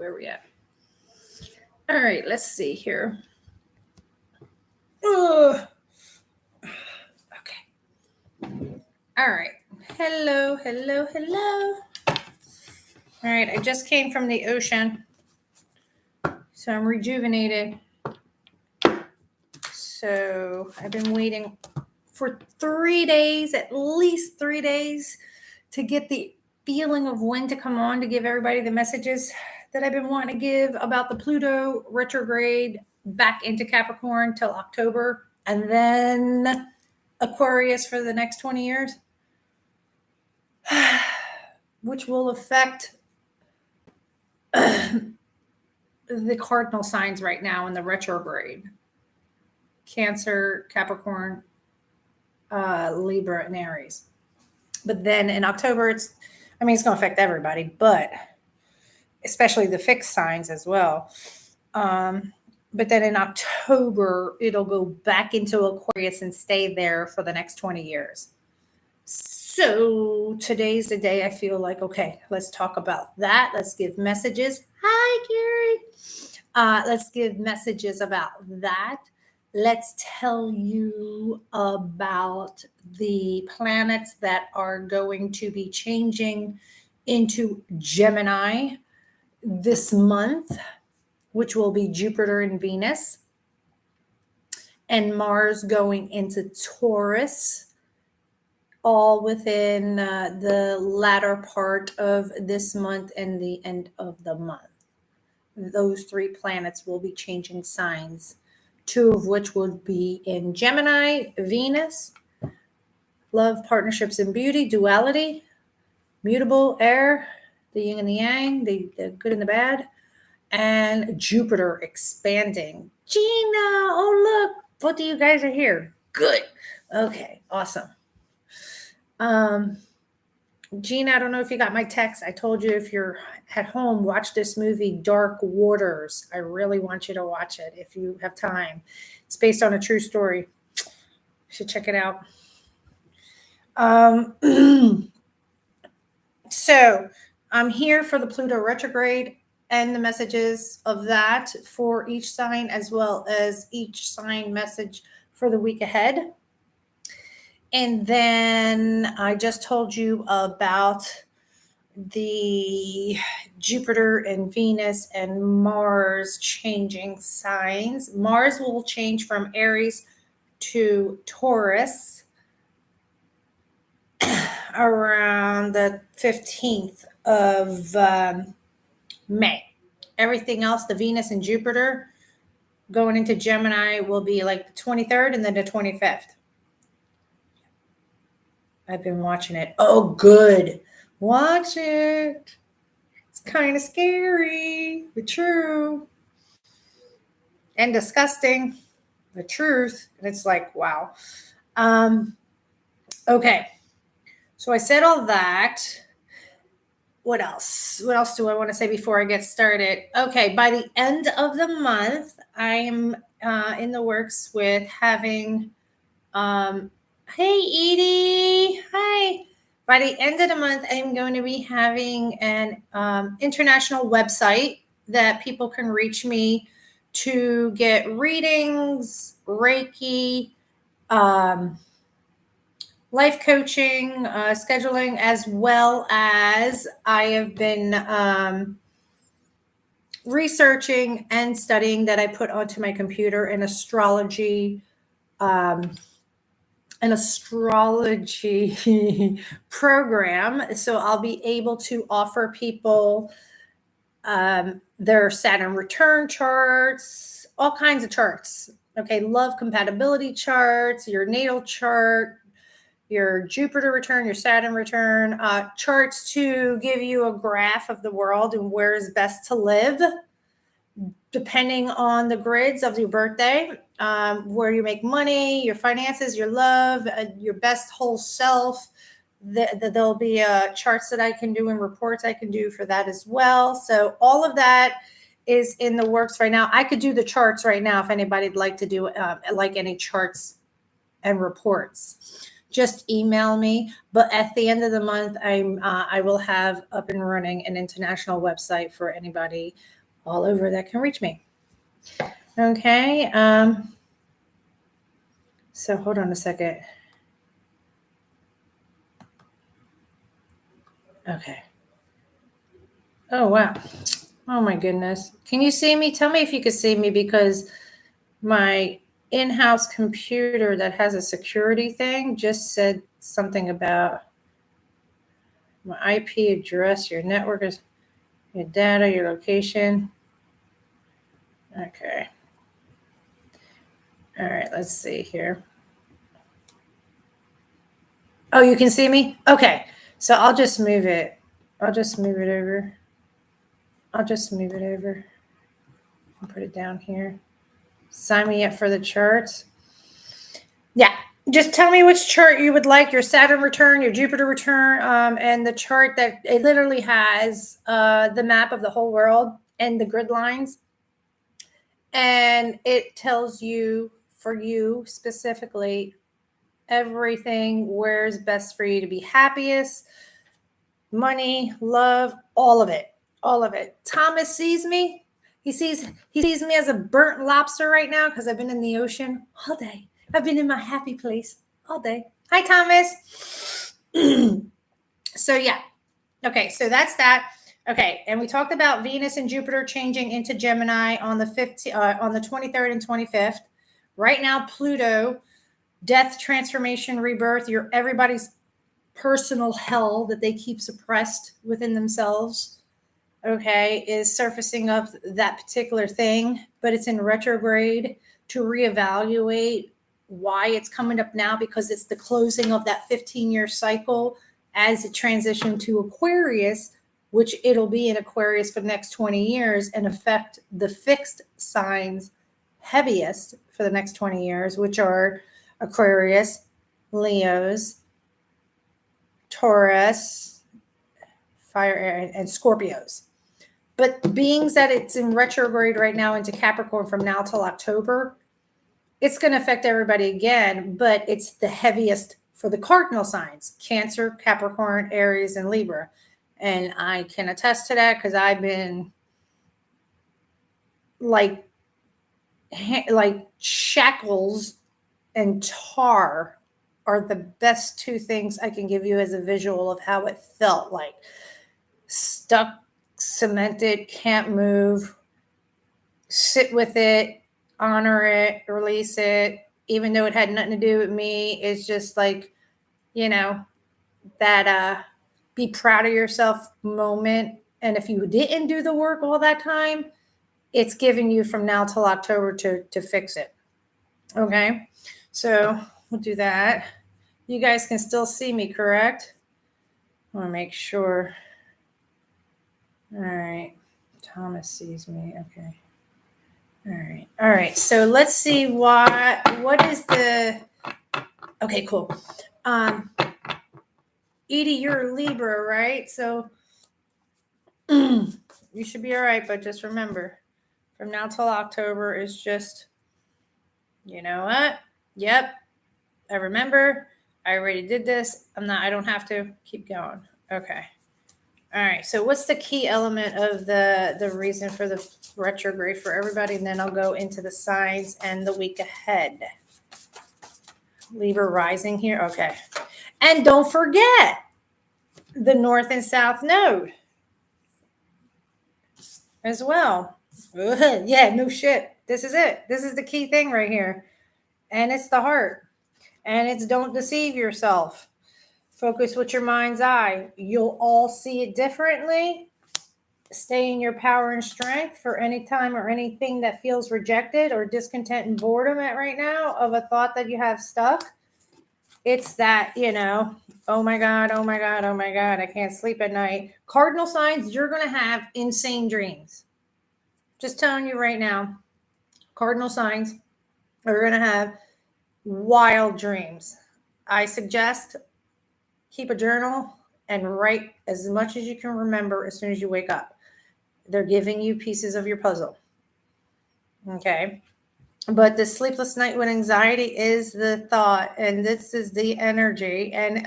where are we at? All right, let's see here. Okay. All right. Hello. All right, I just came from the ocean, so I'm rejuvenated. So I've been waiting for 3 days, at least 3 days, to get the feeling of when to come on to give everybody the messages that I've been wanting to give about the Pluto retrograde back into Capricorn till October, and then Aquarius for the next 20 years, which will affect the cardinal signs right now in the retrograde: Cancer, Capricorn, Libra, and Aries. But then in October, it's going to affect everybody, but especially the fixed signs as well. But then in October, it'll go back into Aquarius and stay there for the next 20 years. So today's the day I feel like, okay, let's talk about that. Let's give messages. Hi, Gary. Let's give messages about that. Let's tell you about the planets that are going to be changing into Gemini this month, which will be Jupiter and Venus, and Mars going into Taurus, all within the latter part of this month and the end of the month. Those 3 planets will be changing signs, 2 of which would be in Gemini, Venus, love, partnerships, and beauty, duality, mutable, air, the yin and the yang, the good and the bad, and Jupiter expanding. Gina, oh look, both of you guys are here. Good. Okay, awesome. Gina, I don't know if you got my text. I told you if you're at home, watch this movie, Dark Waters. I really want you to watch it if you have time. It's based on a true story. You should check it out. So I'm here for the Pluto retrograde and the messages of that for each sign, as well as each sign message for the week ahead. And then I just told you about the Jupiter and Venus and Mars changing signs. Mars will change from Aries to Taurus around the 15th of May. Everything else, the Venus and Jupiter going into Gemini, will be like the 23rd and then the 25th. I've been watching it. Oh, good. Watch it. It's kind of scary, but true. And disgusting, the truth. And it's like, wow. Okay. So I said all that. What else? What else do I want to say before I get started? Okay. By the end of the month, I'm in the works with having... Hey, Edie. Hi. By the end of the month, I'm going to be having an international website that people can reach me to get readings, Reiki, life coaching, scheduling, as well as I have been researching and studying that I put onto my computer an astrology program. So I'll be able to offer people their Saturn return charts, all kinds of charts. Okay, love compatibility charts, your natal chart, your Jupiter return, your Saturn return, charts to give you a graph of the world and where is best to live, depending on the grids of your birthday, where you make money, your finances, your love, your best whole self. There'll be charts that I can do and reports I can do for that as well. So all of that is in the works right now. I could do the charts right now if anybody'd like to do like any charts and reports. Just email me. But at the end of the month, I will have up and running an international website for anybody all over that can reach me. Okay. So hold on a second. Okay. Oh, wow. Oh, my goodness. Can you see me? Tell me if you can see me, because my in-house computer that has a security thing just said something about my IP address, your network is your data, your location. Okay. All right, let's see here. Oh, you can see me? Okay. So I'll just move it. I'll just move it over. I'll put it down here. Sign me up for the charts. Yeah. Just tell me which chart you would like, your Saturn return, your Jupiter return, and the chart that it literally has the map of the whole world and the grid lines. And it tells you, for you specifically, everything where's best for you to be happiest, money, love, all of it. All of it. Thomas sees me. He sees me as a burnt lobster right now because I've been in the ocean all day. I've been in my happy place all day. Hi, Thomas. So yeah. Okay, so that's that. Okay, and we talked about Venus and Jupiter changing into Gemini on the 23rd and 25th. Right now, Pluto, death, transformation, rebirth, everybody's personal hell that they keep suppressed within themselves, okay, is surfacing up that particular thing, but it's in retrograde to reevaluate why it's coming up now, because it's the closing of that 15-year cycle as it transitioned to Aquarius, which it'll be in Aquarius for the next 20 years and affect the fixed signs heaviest for the next 20 years, which are Aquarius, Leos, Taurus, fire, and Scorpios. But being that it's in retrograde right now into Capricorn from now till October, it's going to affect everybody again, but it's the heaviest for the cardinal signs: Cancer, Capricorn, Aries, and Libra. And I can attest to that because I've been like shackles and tar are the best two things I can give you as a visual of how it felt like. Stuck, cemented, can't move, sit with it, honor it, release it, even though it had nothing to do with me. It's just like, that be proud of yourself moment. And if you didn't do the work all that time, it's giving you from now till October to fix it. Okay, so we'll do that. You guys can still see me, correct? I want to make sure. All right. Thomas sees me. Okay. All right. So let's see what is the, okay, cool. Edie, you're a Libra, right? So you should be all right, but just remember, from now till October is just, you know what? Yep. I remember. I already did this. I don't have to keep going. Okay. All right. So what's the key element of the reason for the retrograde for everybody? And then I'll go into the signs and the week ahead. Libra rising here. Okay. And don't forget the North and South node as well. Yeah, no shit. This is it. This is the key thing right here. And it's the heart. And it's don't deceive yourself. Focus with your mind's eye. You'll all see it differently. Stay in your power and strength for any time or anything that feels rejected or discontent and boredom at right now of a thought that you have stuck. It's that, oh my God, I can't sleep at night. Cardinal signs, you're going to have insane dreams. Just telling you right now, cardinal signs are going to have wild dreams. I suggest keep a journal and write as much as you can remember as soon as you wake up. They're giving you pieces of your puzzle. Okay. But the sleepless night with anxiety is the thought, and this is the energy. And,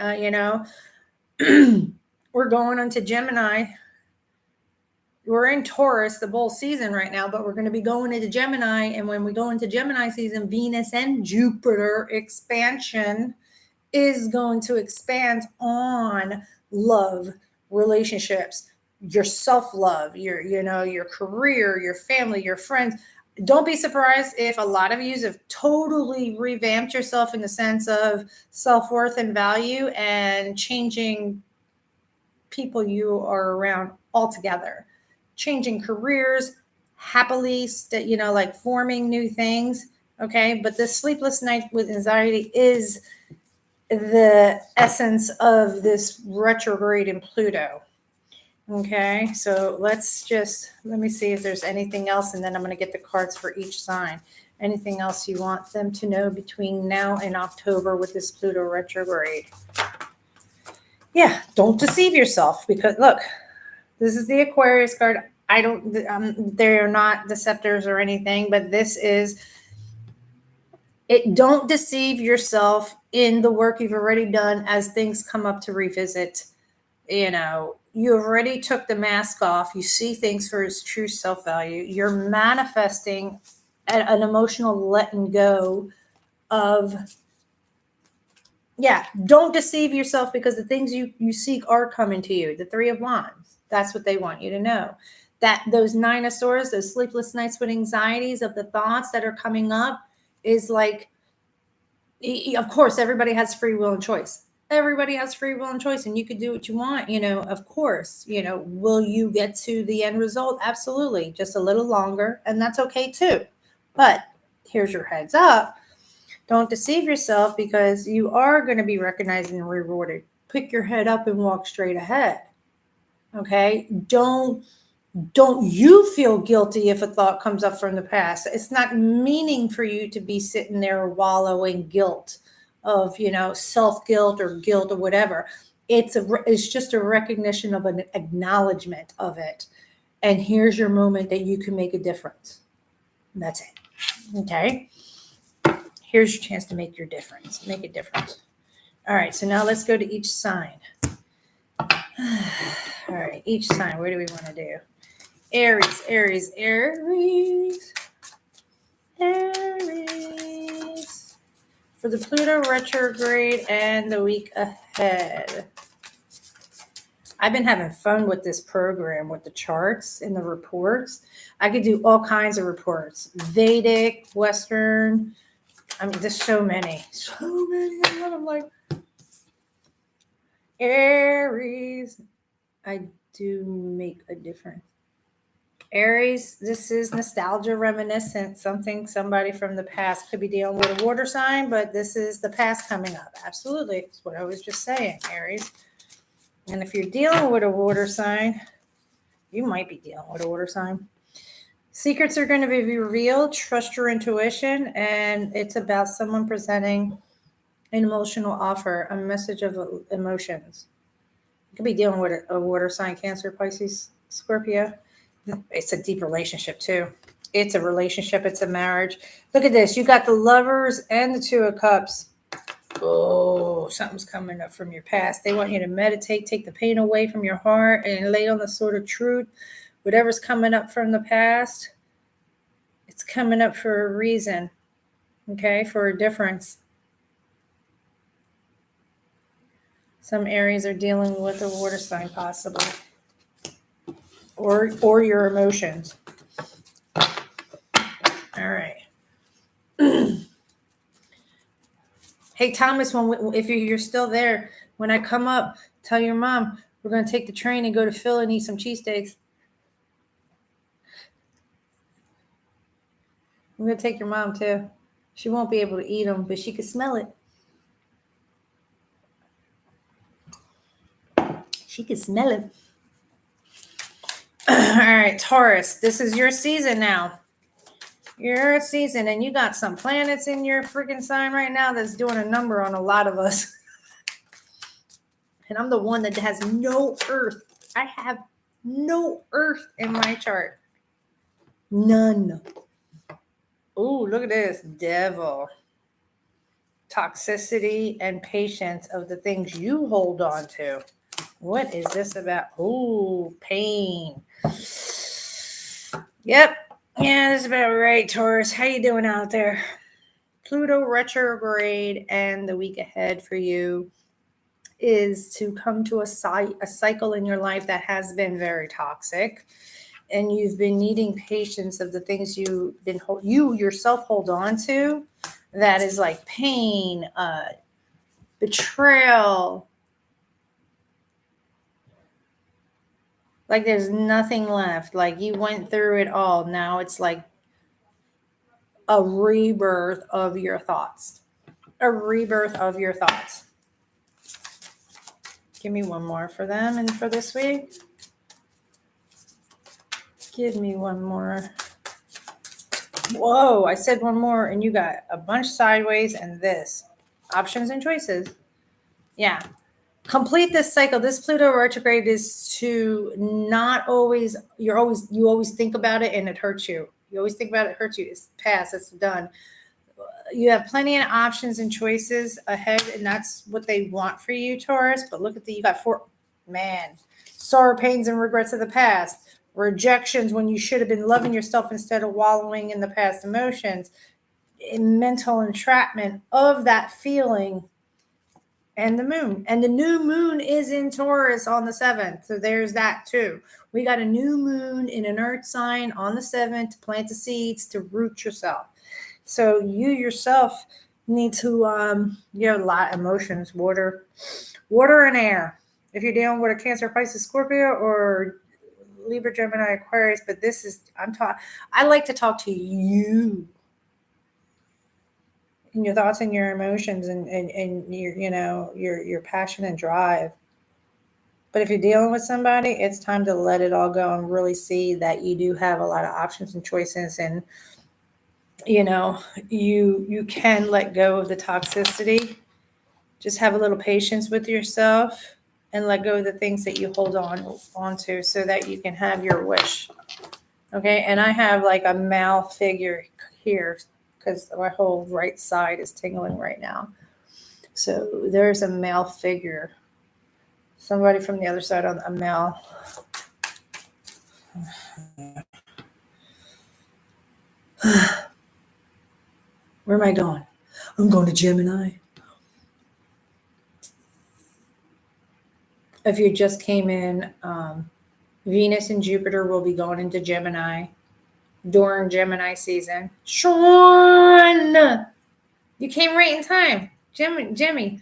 we're going into Gemini we're in Taurus, the bull season right now, but we're going to be going into Gemini. And when we go into Gemini season, Venus and Jupiter expansion is going to expand on love, relationships, your self-love, your career, your family, your friends. Don't be surprised if a lot of you have totally revamped yourself in the sense of self-worth and value and changing people you are around altogether, changing careers, happily, like forming new things. Okay. But this sleepless night with anxiety is the essence of this retrograde in Pluto. Okay, so let me see if there's anything else, and then I'm going to get the cards for each sign. Anything else you want them to know between now and October with this Pluto retrograde? Yeah, don't deceive yourself, because look, this is the Aquarius card. They're not deceptors or anything, but this is it. Don't deceive yourself in the work you've already done as things come up to revisit. You already took the mask off. You see things for its true self-value. You're manifesting an emotional letting go of, don't deceive yourself, because the things you seek are coming to you. The Three of Wands, that's what they want you to know. That those Nine of Swords, those sleepless nights with anxieties of the thoughts that are coming up is like, of course, everybody has free will and choice. Everybody has free will and choice, and you could do what you want, of course. Will you get to the end result? Absolutely. Just a little longer, and that's okay too. But here's your heads up. Don't deceive yourself, because you are going to be recognized and rewarded. Pick your head up and walk straight ahead. Okay? Don't you feel guilty if a thought comes up from the past. It's not meaning for you to be sitting there wallowing guilt of, self-guilt or guilt or whatever. It's just a recognition of an acknowledgement of it. And here's your moment that you can make a difference. And that's it. Okay. Here's your chance to make your difference. Make a difference. All right. So now let's go to each sign. All right. Each sign. What do we want to do? Aries, Aries, Aries, Aries. For the Pluto retrograde and the week ahead. I've been having fun with this program with the charts and the reports. I could do all kinds of reports. Vedic, Western. I mean, there's so many. So many. I'm like, Aries. I do make a difference. Aries, this is nostalgia, reminiscent, somebody from the past could be dealing with a water sign, but this is the past coming up. Absolutely. It's what I was just saying, Aries. And if you're dealing with a water sign, you might be dealing with a water sign. Secrets are going to be revealed. Trust your intuition. And it's about someone presenting an emotional offer, a message of emotions. You could be dealing with a water sign, Cancer, Pisces, Scorpio. It's a deep relationship too. It's a relationship. It's a marriage. Look at this. You got the Lovers and the Two of Cups. Oh, something's coming up from your past. They want you to meditate, take the pain away from your heart, and lay on the sword of truth. Whatever's coming up from the past, it's coming up for a reason. Okay, for a difference. Some Aries are dealing with a water sign, possibly. Or your emotions. All right. Hey, Thomas, if you're still there, when I come up, tell your mom we're going to take the train and go to Philly and eat some cheesesteaks. I'm going to take your mom, too. She won't be able to eat them, but she can smell it. She can smell it. All right, Taurus, this is your season now. Your season, and you got some planets in your freaking sign right now that's doing a number on a lot of us. And I'm the one that has no earth. I have no earth in my chart. None. Oh, look at this. Devil. Toxicity and patience of the things you hold on to. What is this about? Oh, pain. Yep. Yeah, that's about right, Taurus. How you doing out there? Pluto retrograde and the week ahead for you is to come to a cycle in your life that has been very toxic, and you've been needing patience of the things you yourself hold on to. That is like pain, betrayal. Like there's nothing left. Like you went through it all. Now it's like a rebirth of your thoughts. A rebirth of your thoughts. Give me one more for them and for this week. Give me one more. Whoa, I said one more and you got a bunch sideways and this. Options and choices. Yeah. Complete this cycle. This Pluto retrograde is to not always, you always think about it and it hurts you. You always think about it hurts you. It's past, it's done. You have plenty of options and choices ahead, and that's what they want for you, Taurus. But look at you got sorrow, pains, and regrets of the past, rejections when you should have been loving yourself instead of wallowing in the past emotions, mental entrapment of that feeling, and the moon. And the new moon is in Taurus on the 7th. So there's that too. We got a new moon in an earth sign on the 7th to plant the seeds, to root yourself. So you yourself need to, you have a lot of emotions, water and air. If you're dealing with a Cancer, Pisces, Scorpio, or Libra, Gemini, Aquarius, but this is, I like to talk to you and your thoughts and your emotions and your passion and drive. But if you're dealing with somebody, it's time to let it all go and really see that you do have a lot of options and choices, and you can let go of the toxicity. Just have a little patience with yourself and let go of the things that you hold on to so that you can have your wish. Okay. And I have like a male figure here because my whole right side is tingling right now. So there's a male figure. Somebody from the other side on a male. Where am I going? I'm going to Gemini. If you just came in, Venus and Jupiter will be going into Gemini during Gemini season. Sean, you came right in time. Jimmy.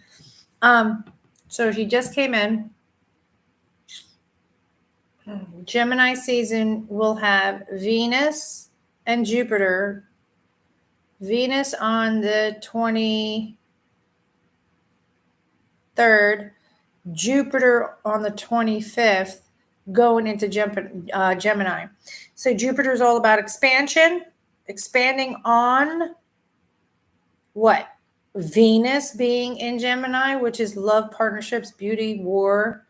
So if you just came in, Gemini season will have Venus and Jupiter. Venus on the 23rd, Jupiter on the 25th, going into Gemini. So Jupiter is all about expansion, expanding on what? Venus being in Gemini, which is love, partnerships, beauty, war.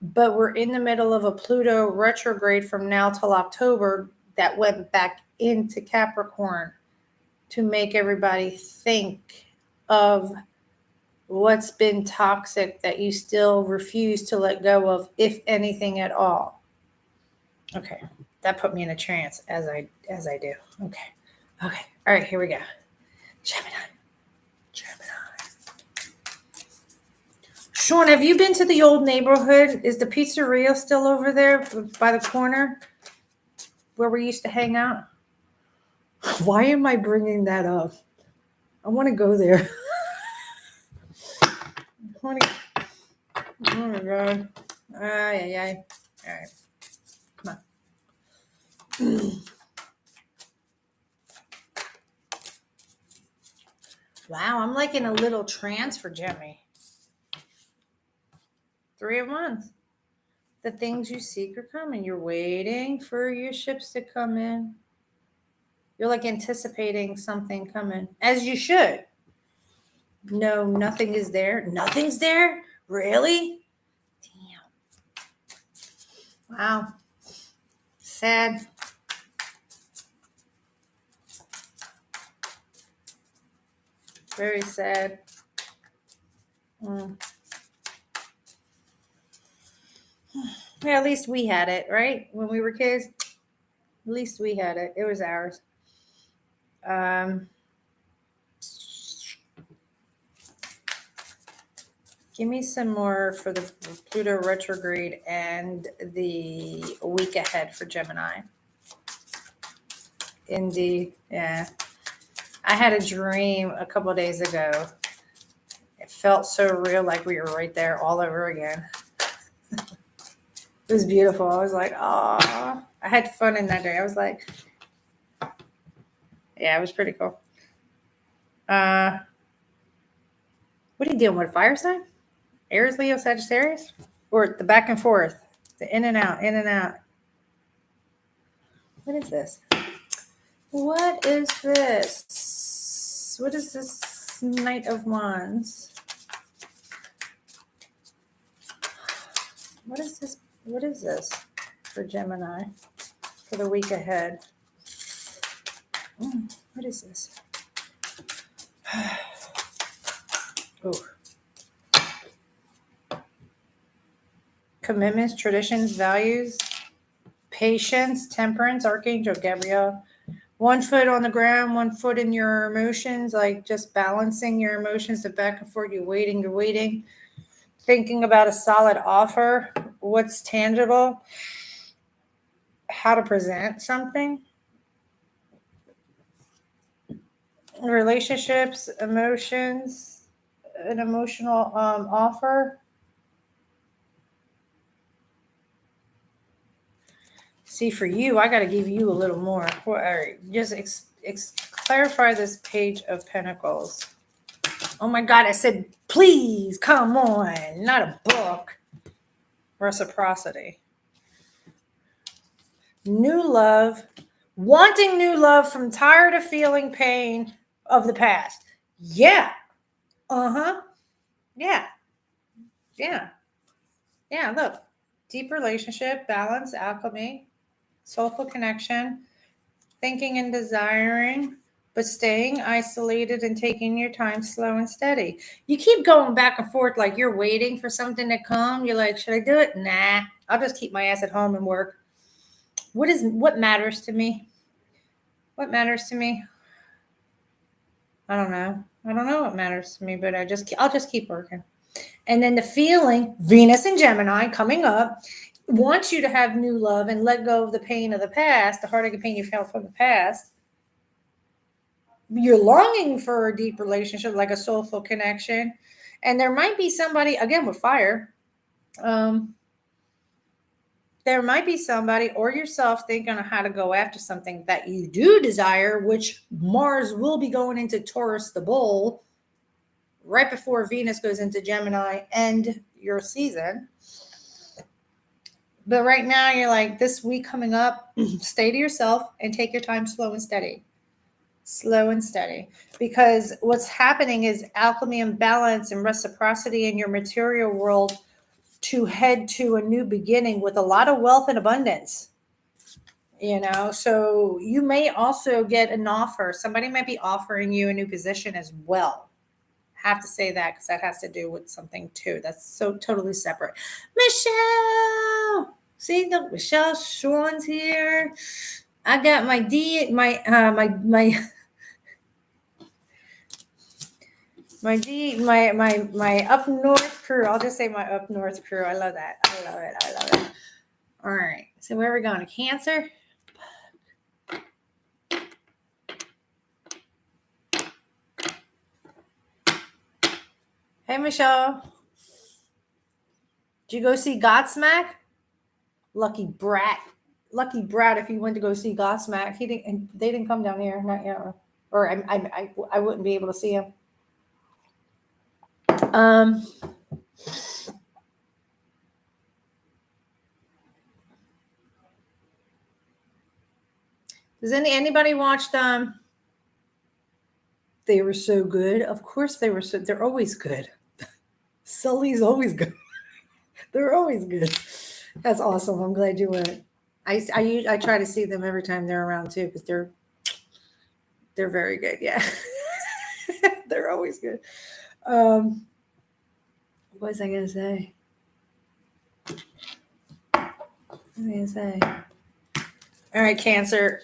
But we're in the middle of a Pluto retrograde from now till October that went back into Capricorn to make everybody think of what's been toxic that you still refuse to let go of, if anything at all. Okay, that put me in a trance as I do. Okay. All right, here we go. Gemini. Sean, have you been to the old neighborhood? Is the pizzeria still over there by the corner where we used to hang out? Why am I bringing that up? I want to go there. Oh my God. Ay. All right. Come on. Wow, I'm like in a little trance for Jimmy. 3 of Wands. The things you seek are coming. You're waiting for your ships to come in. You're like anticipating something coming, as you should. No, nothing is there. Nothing's there? Really? Damn. Wow. Sad. Very sad. Yeah, at least we had it, right? When we were kids. At least we had it. It was ours. Give me some more for the Pluto retrograde and the week ahead for Gemini. Indeed, yeah. I had a dream a couple of days ago. It felt so real, like we were right there all over again. It was beautiful. I was like, oh, I had fun in that day. I was like, yeah, it was pretty cool. What are you dealing with? Fire sign? Aries, Leo, Sagittarius? Or the back and forth? The in and out, in and out. What is this? What is this? What is this Knight of Wands? What is this? What is this for Gemini for the week ahead? What is this? Oh. Commitments, traditions, values, patience, temperance, Archangel Gabriel. 1 foot on the ground, 1 foot in your emotions, like just balancing your emotions, the back and forth. You're waiting. Thinking about a solid offer, what's tangible, how to present something. Relationships, emotions, an emotional offer. See, for you, I got to give you a little more. All right, just clarify this Page of Pentacles. Oh my God, I said, please, come on, not a book. Reciprocity. New love, wanting new love from tired of feeling pain of the past. Yeah. Yeah. Look, deep relationship, balance, alchemy, soulful connection, thinking and desiring, but staying isolated and taking your time, slow and steady. You keep going back and forth like you're waiting for something to come. You're like, should I do it? Nah, I'll just keep my ass at home and work. What matters to me? What matters to me? I don't know what matters to me, but I'll just keep working. And then the feeling, Venus and Gemini coming up, wants you to have new love and let go of the pain of the past, the heartache and pain you felt from the past. You're longing for a deep relationship, like a soulful connection. And there might be somebody, again, with fire, there might be somebody or yourself thinking of how to go after something that you do desire, which Mars will be going into Taurus, the bull, right before Venus goes into Gemini and your season. But right now you're like, this week coming up, stay to yourself and take your time, slow and steady. Because what's happening is alchemy and balance and reciprocity in your material world to head to a new beginning with a lot of wealth and abundance. So you may also get an offer. Somebody might be offering you a new position as well. Have to say that because that has to do with something too. That's so totally separate. Michelle, see, look, Michelle Sean's here. I got my my up north crew. I'll just say my up north crew. I love that. I love it. All right. So where are we going? To Cancer? Hey, Michelle. Did you go see Godsmack? Lucky brat. If you went to go see Godsmack. They didn't come down here. Not yet. Or I wouldn't be able to see him. Does anybody watch them? They were so good. Of course they were. They're always good. Sully's always good. They're always good. That's awesome. I'm glad you went. I try to see them every time they're around too, because they're very good. Yeah. They're always good. What was I going to say? All right, Cancer.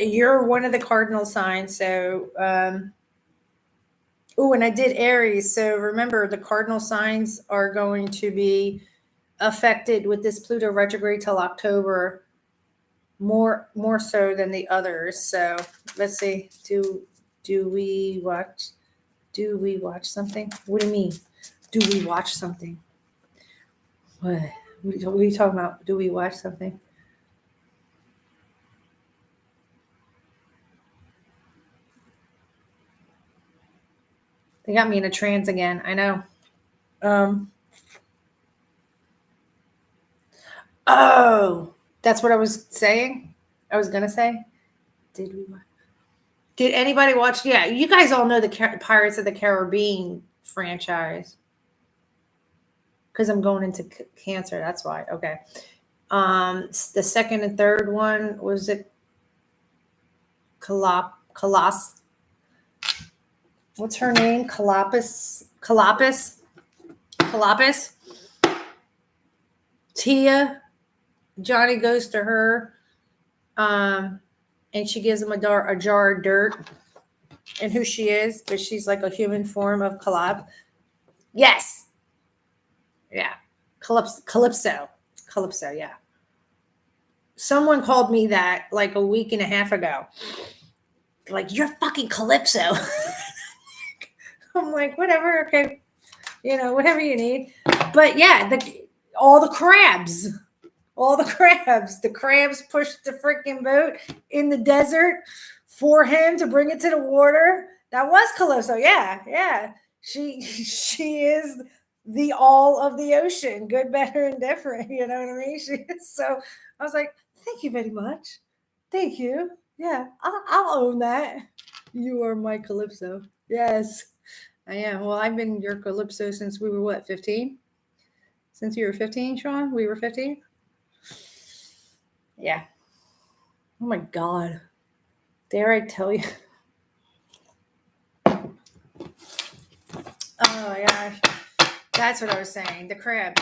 You're one of the cardinal signs. So, and I did Aries. So remember, the cardinal signs are going to be affected with this Pluto retrograde till October, more so than the others. So let's see. Do we watch something? What do you mean? Do we watch something? What? What are you talking about? Do we watch something? They got me in a trance again. I know. Oh, that's what I was saying. I was gonna say. Did we watch? Did anybody watch? Yeah, you guys all know the Pirates of the Caribbean franchise. Because I'm going into Cancer. That's why. Okay. The second and third one was it Colossus. What's her name? Colapis. Tia. Johnny goes to her, and she gives him a jar of dirt, and who she is, but she's like a human form of Yes. Yeah. Calypso. Yeah. Someone called me that like a week and a half ago. Like, you're fucking Calypso. I'm like, whatever, okay. Whatever you need. But yeah, all the crabs. The crabs pushed the freaking boat in the desert for him to bring it to the water. That was Calypso. Yeah. She is the all of the ocean, good, better, and different. You know what I mean? So I was like, thank you very much. Thank you. Yeah, I'll own that. You are my Calypso. Yes, I am. Well, I've been your Calypso since we were what, 15? Since you were 15, Sean? We were 15? Yeah. Oh my God. Dare I tell you? Oh my gosh. That's what I was saying. The crabs.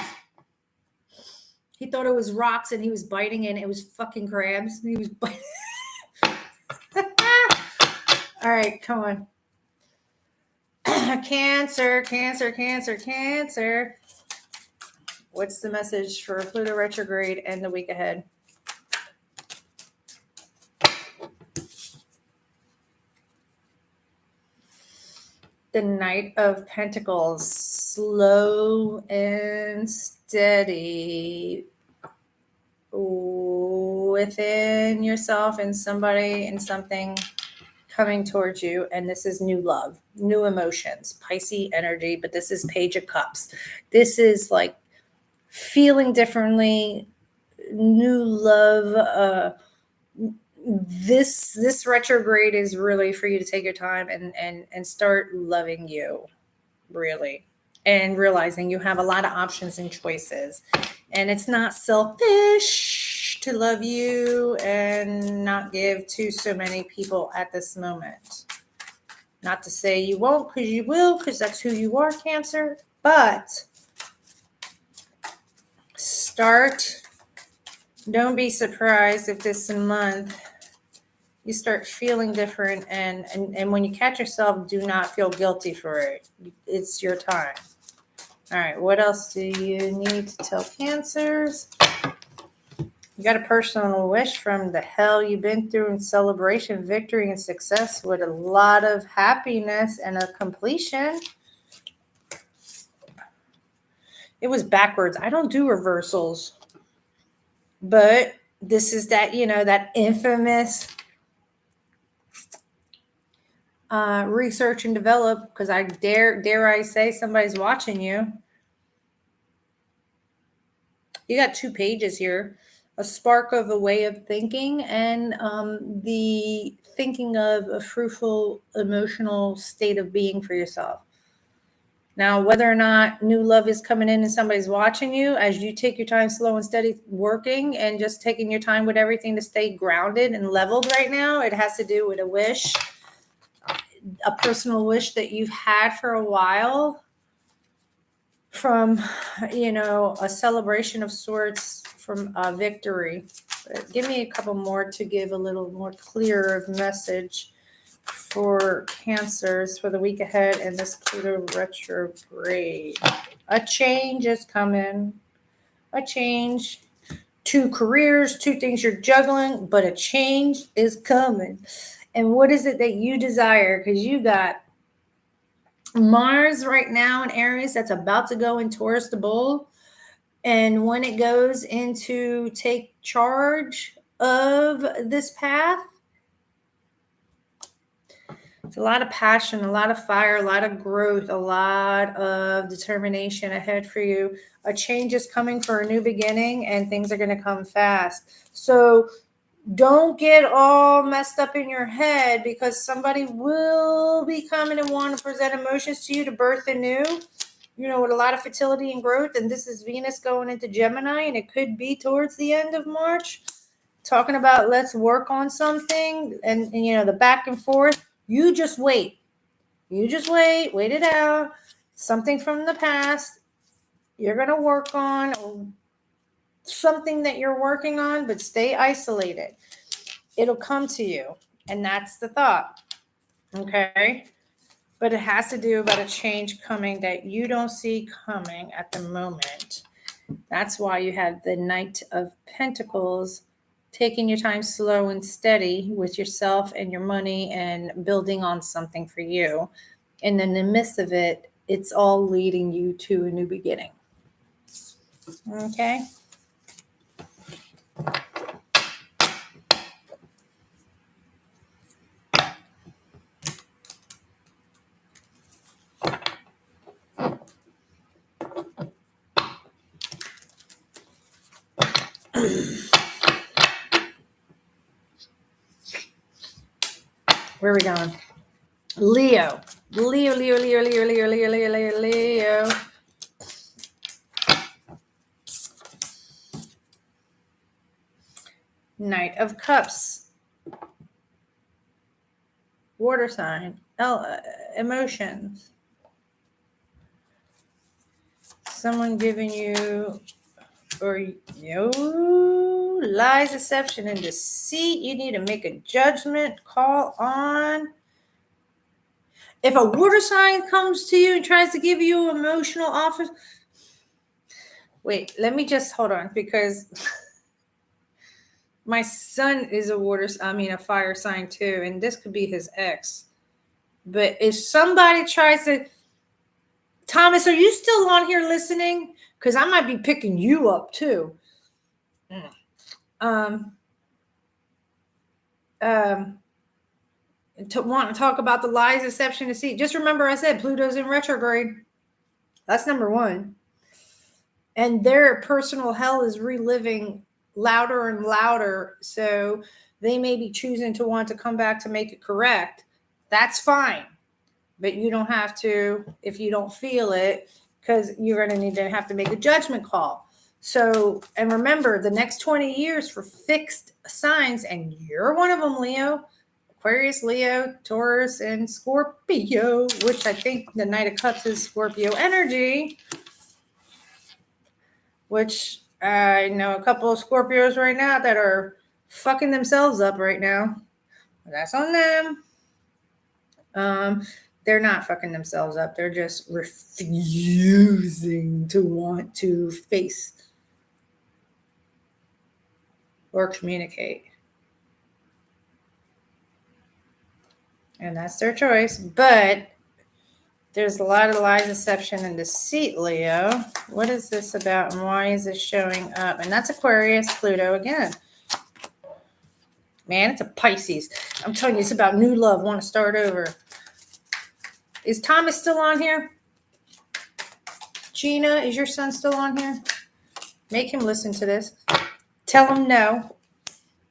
He thought it was rocks and he was biting it and it was fucking crabs. He was biting. All right, come on. Cancer. What's the message for Pluto retrograde and the week ahead? The Knight of Pentacles, slow and steady within yourself and somebody and something coming towards you. And this is new love, new emotions, Pisces energy, but this is Page of Cups. This is like feeling differently, new love. This retrograde is really for you to take your time and start loving you, really, and realizing you have a lot of options and choices, and it's not selfish to love you and not give to so many people at this moment. Not to say you won't, because you will, because that's who you are, Cancer, but start. Don't be surprised if this month you start feeling different, and when you catch yourself, do not feel guilty for it. It's your time. All right, what else do you need to tell Cancers? You got a personal wish from the hell you've been through in celebration, victory, and success with a lot of happiness and a completion. It was backwards. I don't do reversals. But this is that, that infamous research and develop, because I dare I say somebody's watching you. You got 2 pages here, a spark of a way of thinking and the thinking of a fruitful emotional state of being for yourself. Now, whether or not new love is coming in and somebody's watching you, as you take your time slow and steady working and just taking your time with everything to stay grounded and leveled right now, it has to do with a wish, a personal wish that you've had for a while, from, a celebration of sorts, from a victory. But give me a couple more to give a little more clearer message for Cancers for the week ahead and this Pluto retrograde. A change is coming. A change. 2 careers, 2 things you're juggling, but a change is coming. And what is it that you desire? Because you got Mars right now in Aries that's about to go in Taurus the Bull. And when it goes into take charge of this path, it's a lot of passion, a lot of fire, a lot of growth, a lot of determination ahead for you. A change is coming for a new beginning and things are going to come fast. So don't get all messed up in your head because somebody will be coming and want to present emotions to you to birth anew, with a lot of fertility and growth. And this is Venus going into Gemini, and it could be towards the end of March, talking about let's work on something and the back and forth. You just wait. Wait it out. Something from the past you're going to work on, or something that you're working on, but stay isolated. It'll come to you. And that's the thought. Okay? But it has to do about a change coming that you don't see coming at the moment. That's why you have the Knight of Pentacles, taking your time slow and steady with yourself and your money and building on something for you. And in the midst of it, it's all leading you to a new beginning. Okay? Where are we going? Leo. Knight of Cups. Water sign. Emotions. Someone giving you lies, deception, and deceit. You need to make a judgment call on. If a water sign comes to you and tries to give you emotional offers, wait, let me just hold on, because my son is a fire sign too, and this could be his ex. But if somebody tries to, Thomas, are you still on here listening? Because I might be picking you up too. To want to talk about the lies, deception, deceit. Just remember I said Pluto's in retrograde. That's number 1. And their personal hell is reliving louder and louder. So they may be choosing to want to come back to make it correct. That's fine. But you don't have to if you don't feel it, because you're going to need to have to make a judgment call. So, and remember, the next 20 years for fixed signs, and you're one of them, Leo, Aquarius, Leo, Taurus, and Scorpio, which I think the Knight of Cups is Scorpio energy, which I know a couple of Scorpios right now that are fucking themselves up right now. That's on them. They're not fucking themselves up. They're just refusing to want to face or communicate. And that's their choice. But there's a lot of lies, deception, and deceit, Leo. What is this about and why is this showing up? And that's Aquarius, Pluto again. Man, it's a Pisces. I'm telling you, it's about new love. Want to start over. Is Thomas still on here? Gina, is your son still on here? Make him listen to this. Tell him no.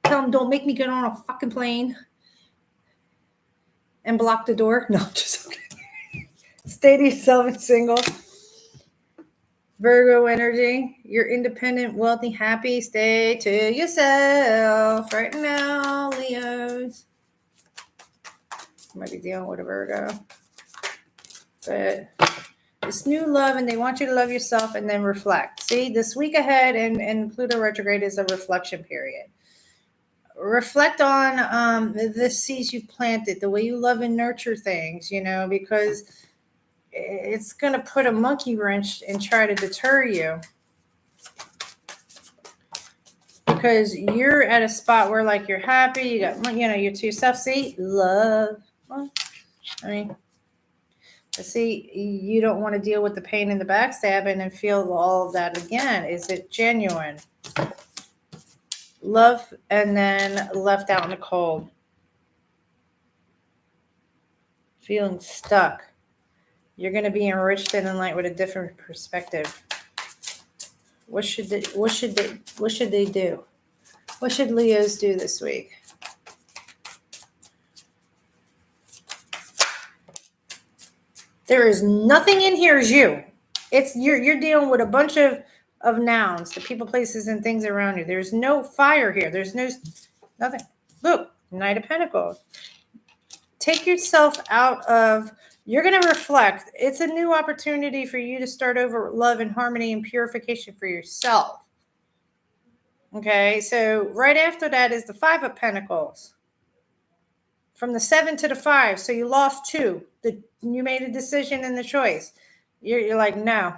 Tell him don't make me get on a fucking plane and block the door. No, just okay. Stay to yourself and single. Virgo energy. You're independent, wealthy, happy. Stay to yourself right now, Leos. Might be dealing with a Virgo. But it's new love, and they want you to love yourself and then reflect. See, this week ahead and Pluto retrograde is a reflection period. reflect on the seeds you've planted, the way you love and nurture things, because it's going to put a monkey wrench and try to deter you. Because you're at a spot where like you're happy, you got, you're to yourself. See, love. Well, see, you don't want to deal with the pain and the backstabbing and feel all of that again. Is it genuine? Love and then left out in the cold. Feeling stuck. You're going to be enriched and enlightened with a different perspective. What should they do? What should Leos do this week? There is nothing in here as you. It's you're dealing with a bunch of nouns, the people, places, and things around you. There's no fire here. There's nothing. Look, Knight of Pentacles. Take yourself out of, you're going to reflect. It's a new opportunity for you to start over love and harmony and purification for yourself. Okay, so right after that is the Five of Pentacles. From the 7 to the 5. So you lost 2. You made a decision in the choice. You're like, no.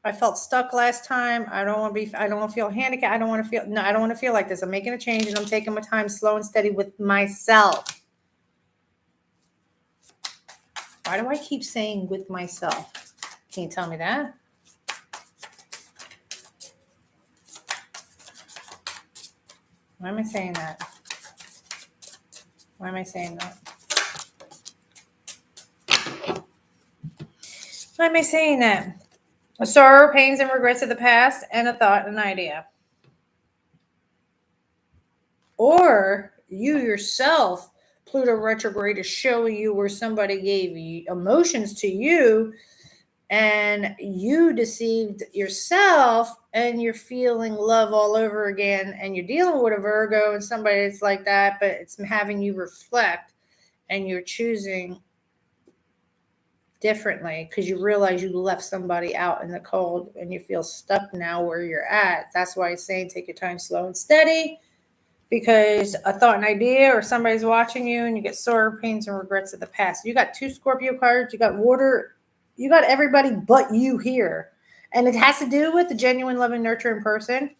I felt stuck last time. I don't want to feel handicapped. I don't want to feel like this. I'm making a change and I'm taking my time slow and steady with myself. Why do I keep saying with myself? Can you tell me that? Why am I saying that? Why am I saying that? Why am I saying that? Sorrow, pains, and regrets of the past, and a thought, an idea. Or you yourself, Pluto retrograde is showing you where somebody gave you emotions to you and you deceived yourself and you're feeling love all over again and you're dealing with a Virgo and somebody that's like that, but it's having you reflect and you're choosing differently because you realize you left somebody out in the cold and you feel stuck now where you're at. That's why it's saying take your time slow and steady, because a thought and idea or somebody's watching you and you get sorrow, pains, and regrets of the past. You got 2 Scorpio cards, you got water, you got everybody but you here. And it has to do with the genuine love and nurture in person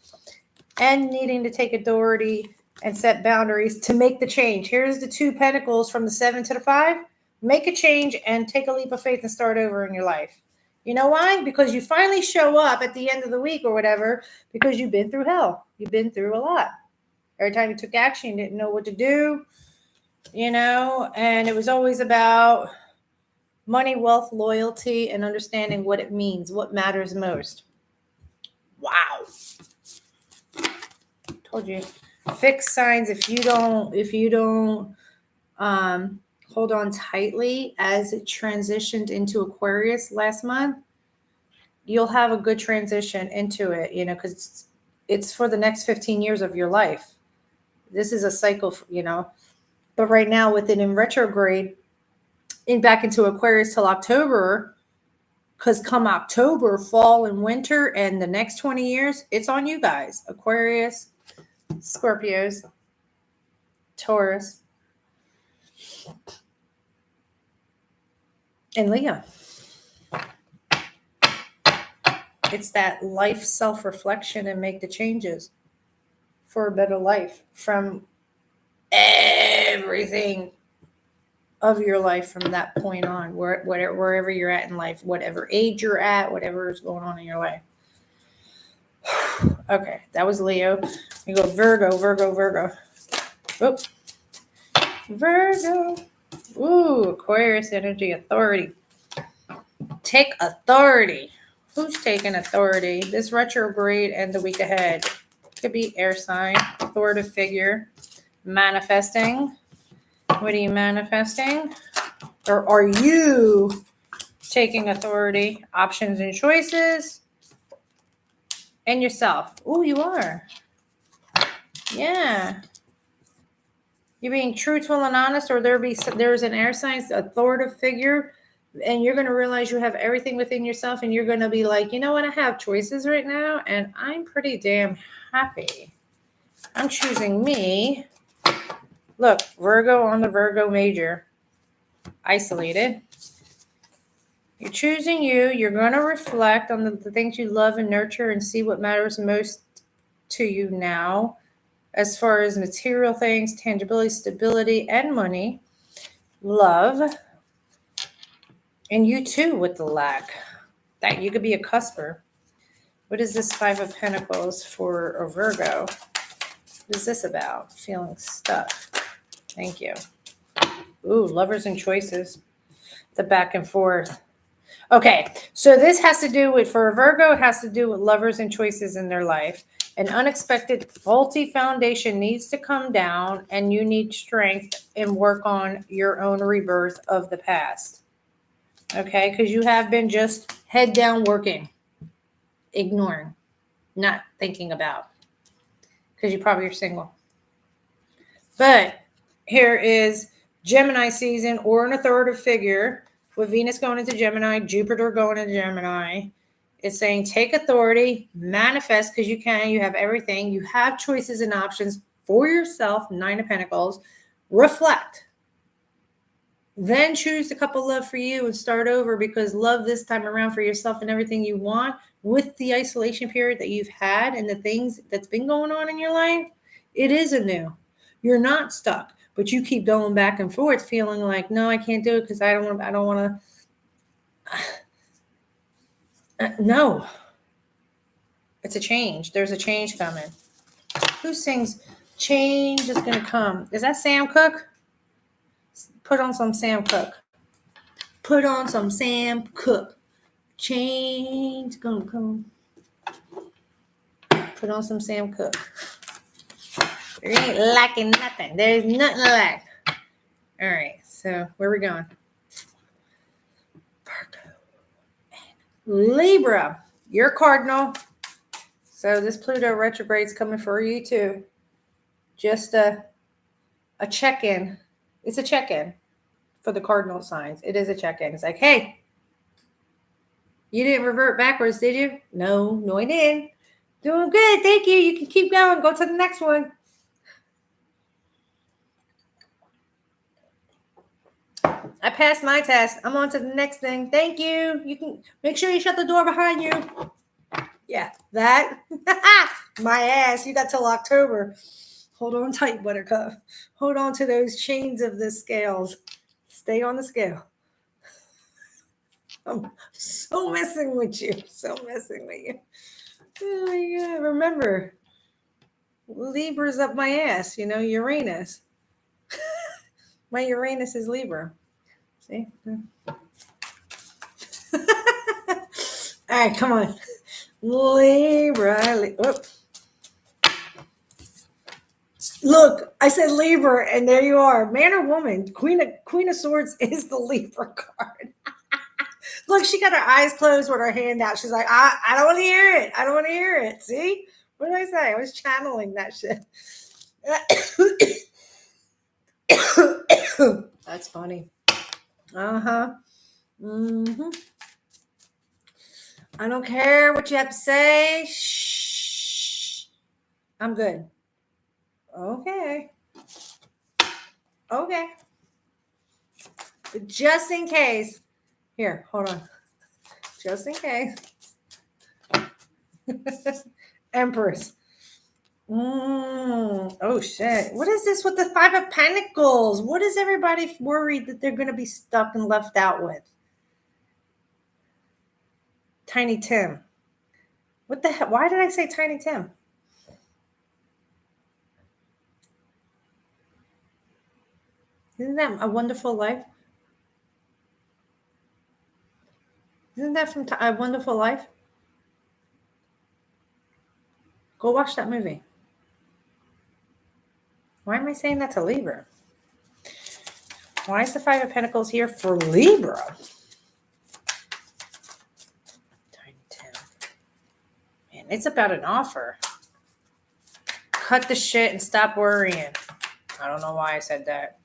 and needing to take authority and set boundaries to make the change. Here's the 2 Pentacles from the 7 to the 5. Make a change and take a leap of faith and start over in your life. You know why? Because you finally show up at the end of the week or whatever, because you've been through hell. You've been through a lot. Every time you took action, you didn't know what to do, and it was always about money, wealth, loyalty, and understanding what it means, what matters most. Wow. Told you. Fixed signs, if you don't hold on tightly as it transitioned into Aquarius last month, you'll have a good transition into it, because it's for the next 15 years of your life. This is a cycle, but right now with it in retrograde back into Aquarius till October, because come October, fall and winter and the next 20 years, it's on you guys. Aquarius, Scorpios, Taurus, and Leo. It's that life self-reflection and make the changes for a better life from everything of your life from that point on, wherever you're at in life, whatever age you're at, whatever is going on in your life. Okay, that was Leo. We go Virgo. Oh, Virgo. Ooh, Aquarius energy, authority. Take authority. Who's taking authority? This retrograde and the week ahead. Could be air sign, authoritative figure, manifesting. What are you manifesting? Or are you taking authority, options and choices, and yourself? Oh, you are. Yeah. You're being truthful and honest, or there's an air sign, authoritative figure, and you're going to realize you have everything within yourself, and you're going to be like, you know what, I have choices right now, and I'm pretty damn happy. I'm choosing me. Look, Virgo on the Virgo major. Isolated. You're choosing you. You're going to reflect on the things you love and nurture and see what matters most to you now, as far as material things, tangibility, stability, and money. Love. And you too with the lack. That you could be a cusper. What is this Five of Pentacles for a Virgo? What is this about? Feeling stuck. Thank you. Ooh, lovers and choices. The back and forth. Okay, so this has to do with, for a Virgo, it has to do with lovers and choices in their life. An unexpected faulty foundation needs to come down, and you need strength and work on your own rebirth of the past. Okay, because you have been just head down working, ignoring, not thinking about, because you probably are single. But here is Gemini season or an authoritative figure with Venus going into Gemini, Jupiter going into Gemini. It's saying take authority, manifest because you can. You have everything. You have choices and options for yourself. Nine of Pentacles. Reflect. Then choose the couple love for you and start over, because love this time around for yourself and everything you want with the isolation period that you've had and the things that's been going on in your life. It is anew. You're not stuck, but you keep going back and forth feeling like, no, I can't do it because I don't want to. No. It's a change. There's a change coming. Who sings change is going to come? Is that Sam Cooke? Put on some Sam Cooke. Put on some Sam Cooke. Change gonna come. Put on some Sam Cooke. There ain't lacking nothing. There's nothing to lack. All right, so where are we going? Virgo and Libra. You're Cardinal. So this Pluto retrograde is coming for you too. Just a check-in. It's a check-in for the cardinal signs. It is a check-in. It's like, hey, you didn't revert backwards, did you? No, I didn't. Doing good. Thank you. You can keep going. Go to the next one. I passed my test. I'm on to the next thing. Thank you. You can make sure you shut the door behind you. Yeah, that. My ass. You got till October. Hold on tight, Buttercup. Hold on to those chains of the scales. Stay on the scale. I'm so messing with you. So messing with you. Oh my God. Remember, Libra's up my ass. You know, Uranus. My Uranus is Libra. See? All right, come on. Libra. Look, I said Libra, and there you are. Man or woman? Queen of Swords is the Libra card. Look, she got her eyes closed with her hand out. She's like, I don't want to hear it. I don't want to hear it. See? What did I say? I was channeling that shit. That's funny. Uh-huh. Mm-hmm. I don't care what you have to say. Shh. I'm good. Okay. But just in case. Here, hold on. Just in case. Empress. Oh, shit. What is this with the Five of Pentacles? What is everybody worried that they're going to be stuck and left out with? Tiny Tim. What the hell? Why did I say Tiny Tim? Isn't that A Wonderful Life? Isn't that from A Wonderful Life? Go watch that movie. Why am I saying that to Libra? Why is the Five of Pentacles here for Libra? Tiny Tim. Man, it's about an offer. Cut the shit and stop worrying. I don't know why I said that.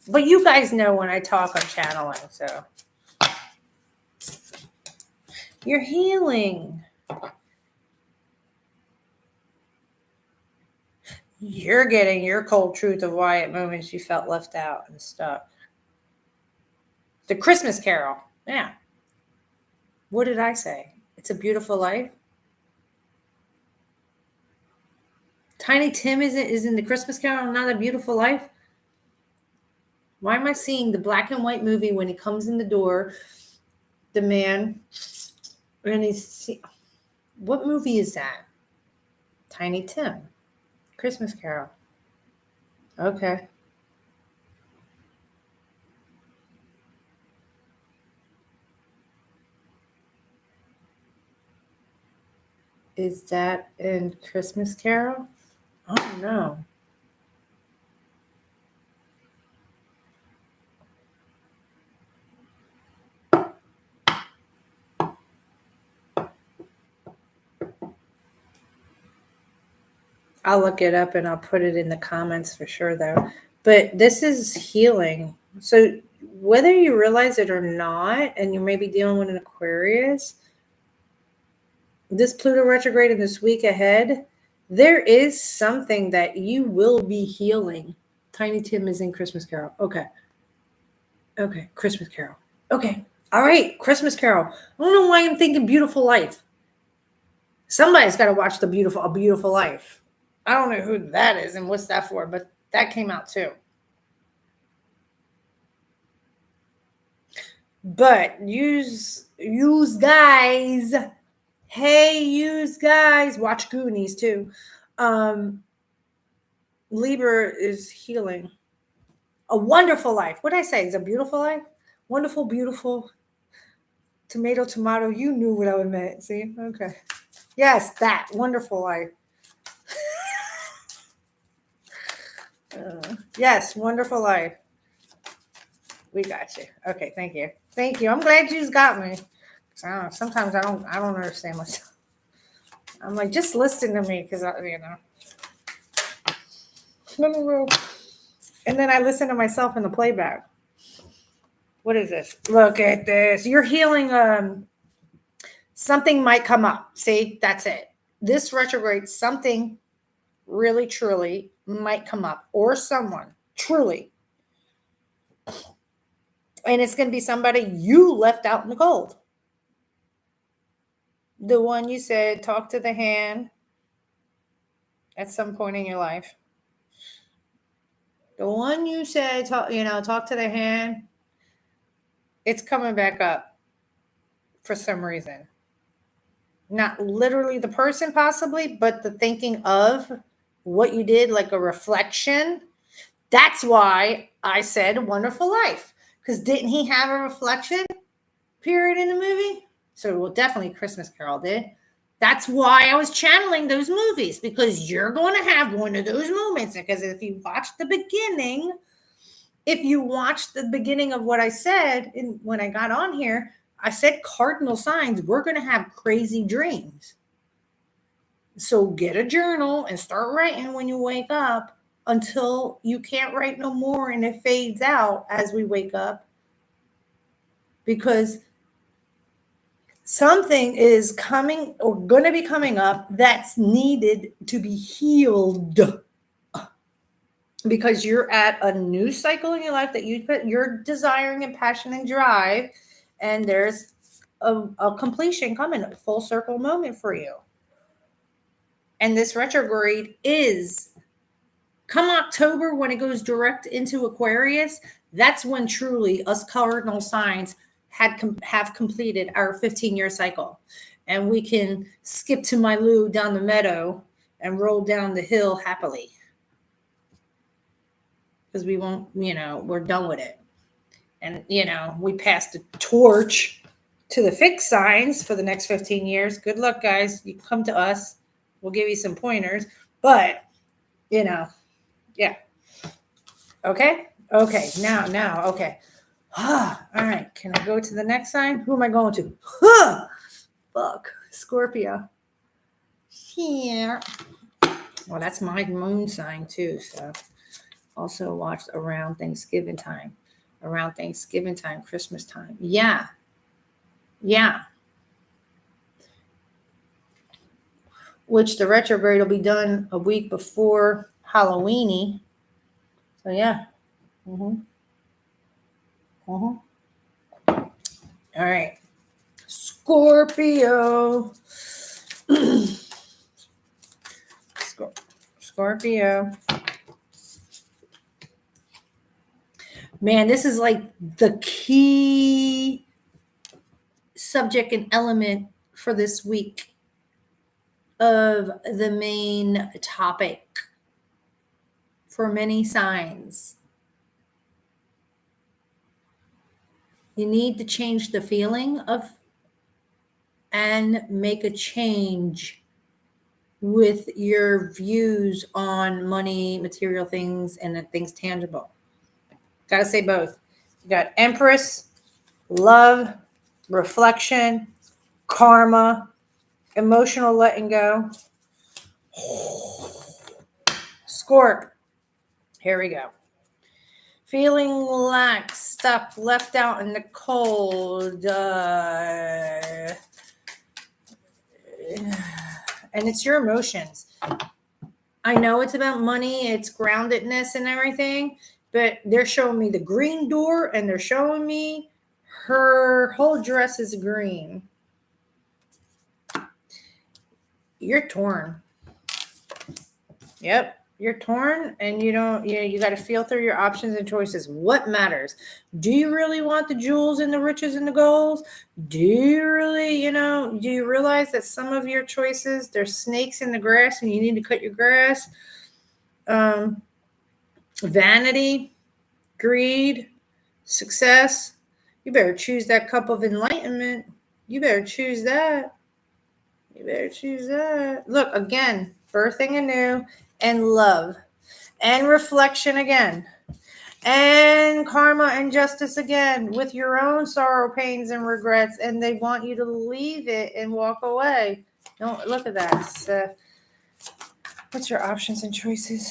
But you guys know when I talk, I'm channeling, so. You're healing. You're getting your cold truth of why at moments you felt left out and stuff. The Christmas Carol. Yeah. What did I say? It's a Beautiful Life. Tiny Tim is in the Christmas Carol, not A Beautiful Life. Why am I seeing the black and white movie when he comes in the door, the man, and what movie is that? Tiny Tim, Christmas Carol. Okay. Is that in Christmas Carol? Oh no. I'll look it up and I'll put it in the comments for sure, though. But this is healing. So whether you realize it or not, and you may be dealing with an Aquarius, this Pluto retrograde in this week ahead, there is something that you will be healing. Tiny Tim is in Christmas Carol. Okay. Christmas Carol. Okay. All right. Christmas Carol. I don't know why I'm thinking Beautiful Life. Somebody's got to watch A Beautiful Life. I don't know who that is and what's that for, but that came out too. But use guys. Hey, use guys. Watch Goonies too. Libra is healing. A Wonderful Life. What did I say? Is A Beautiful Life? Wonderful, beautiful. Tomato. You knew what I meant. See? Okay. Yes, that. Wonderful Life. Yes, Wonderful Life. We got you. Okay, thank you. Thank you. I'm glad you got me. Sometimes I don't understand myself. I'm like, just listen to me because and then I listen to myself in the playback. What is this? Look at this. You're healing. Something might come up. See, that's it. This retrograde, something really, truly might come up, or someone truly. And it's going to be somebody you left out in the cold. The one you said, talk to the hand at some point in your life. The one you said, talk to the hand. It's coming back up for some reason. Not literally the person possibly, but the thinking of what you did, like a reflection. That's why I said Wonderful Life. Because didn't he have a reflection period in the movie? So, well, definitely Christmas Carol did. That's why I was channeling those movies, because you're going to have one of those moments. Because if you watch the beginning of what I said when I got on here, I said cardinal signs, we're going to have crazy dreams. So get a journal and start writing when you wake up until you can't write no more and it fades out as we wake up. Because something is coming or going to be coming up that's needed to be healed. Because you're at a new cycle in your life that you're desiring and passion and drive, and there's a completion coming, a full circle moment for you. And this retrograde is come October, when it goes direct into Aquarius. That's when truly us cardinal signs have completed our 15-year cycle, and we can skip to my loo down the meadow and roll down the hill happily. Because we won't, we're done with it. And, we passed the torch to the fixed signs for the next 15 years. Good luck, guys. You come to us. We'll give you some pointers. But, yeah. Okay? Okay. Now. Okay. All right. Can I go to the next sign? Who am I going to? Fuck. Scorpio. Yeah. Well, that's my moon sign, too, so. Also watched around Thanksgiving time, Christmas time. Yeah. Which the retrograde will be done a week before Halloweeny. So yeah. All right. Scorpio. Scorpio. Man, this is like the key subject and element for this week of the main topic for many signs. You need to change the feeling of and make a change with your views on money, material things, and things tangible. Got to say both. You got Empress, love, reflection, karma, emotional letting go. Scorp. Here we go. Feeling lack, stuck, left out in the cold. And it's your emotions. I know it's about money, it's groundedness and everything, but they're showing me the green door and they're showing me her whole dress is green. You're torn. Yep. You're torn and you got to feel through your options and choices. What matters? Do you really want the jewels and the riches and the golds? Do you really, do you realize that some of your choices, there's snakes in the grass and you need to cut your grass? Vanity, greed, success. You better choose that cup of enlightenment. You better choose that. Look, again, birthing anew and love and reflection again and karma and justice again with your own sorrow, pains, and regrets. And they want you to leave it and walk away. Don't look at that. What's your options and choices?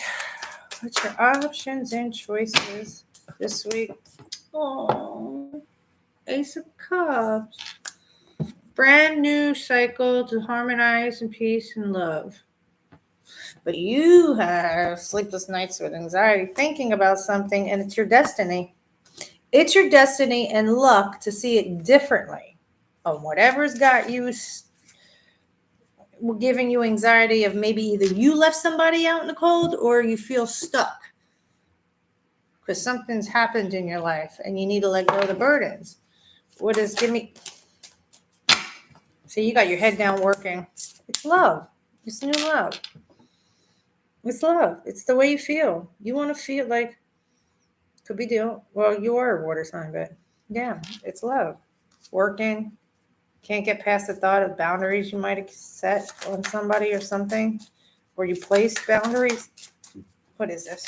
What's your options and choices this week? Oh, Ace of Cups. Brand new cycle to harmonize in peace and love. But you have sleepless nights with anxiety, thinking about something, and it's your destiny. It's your destiny and luck to see it differently on whatever's got you giving you anxiety of maybe either you left somebody out in the cold or you feel stuck because something's happened in your life and you need to let go of the burdens. So you got your head down working. It's love. It's new love. It's love. It's the way you feel. You want to feel like, could be deal. Well, you are a water sign, but yeah, it's love. Working. Can't get past the thought of boundaries you might have set on somebody or something, where you place boundaries. What is this?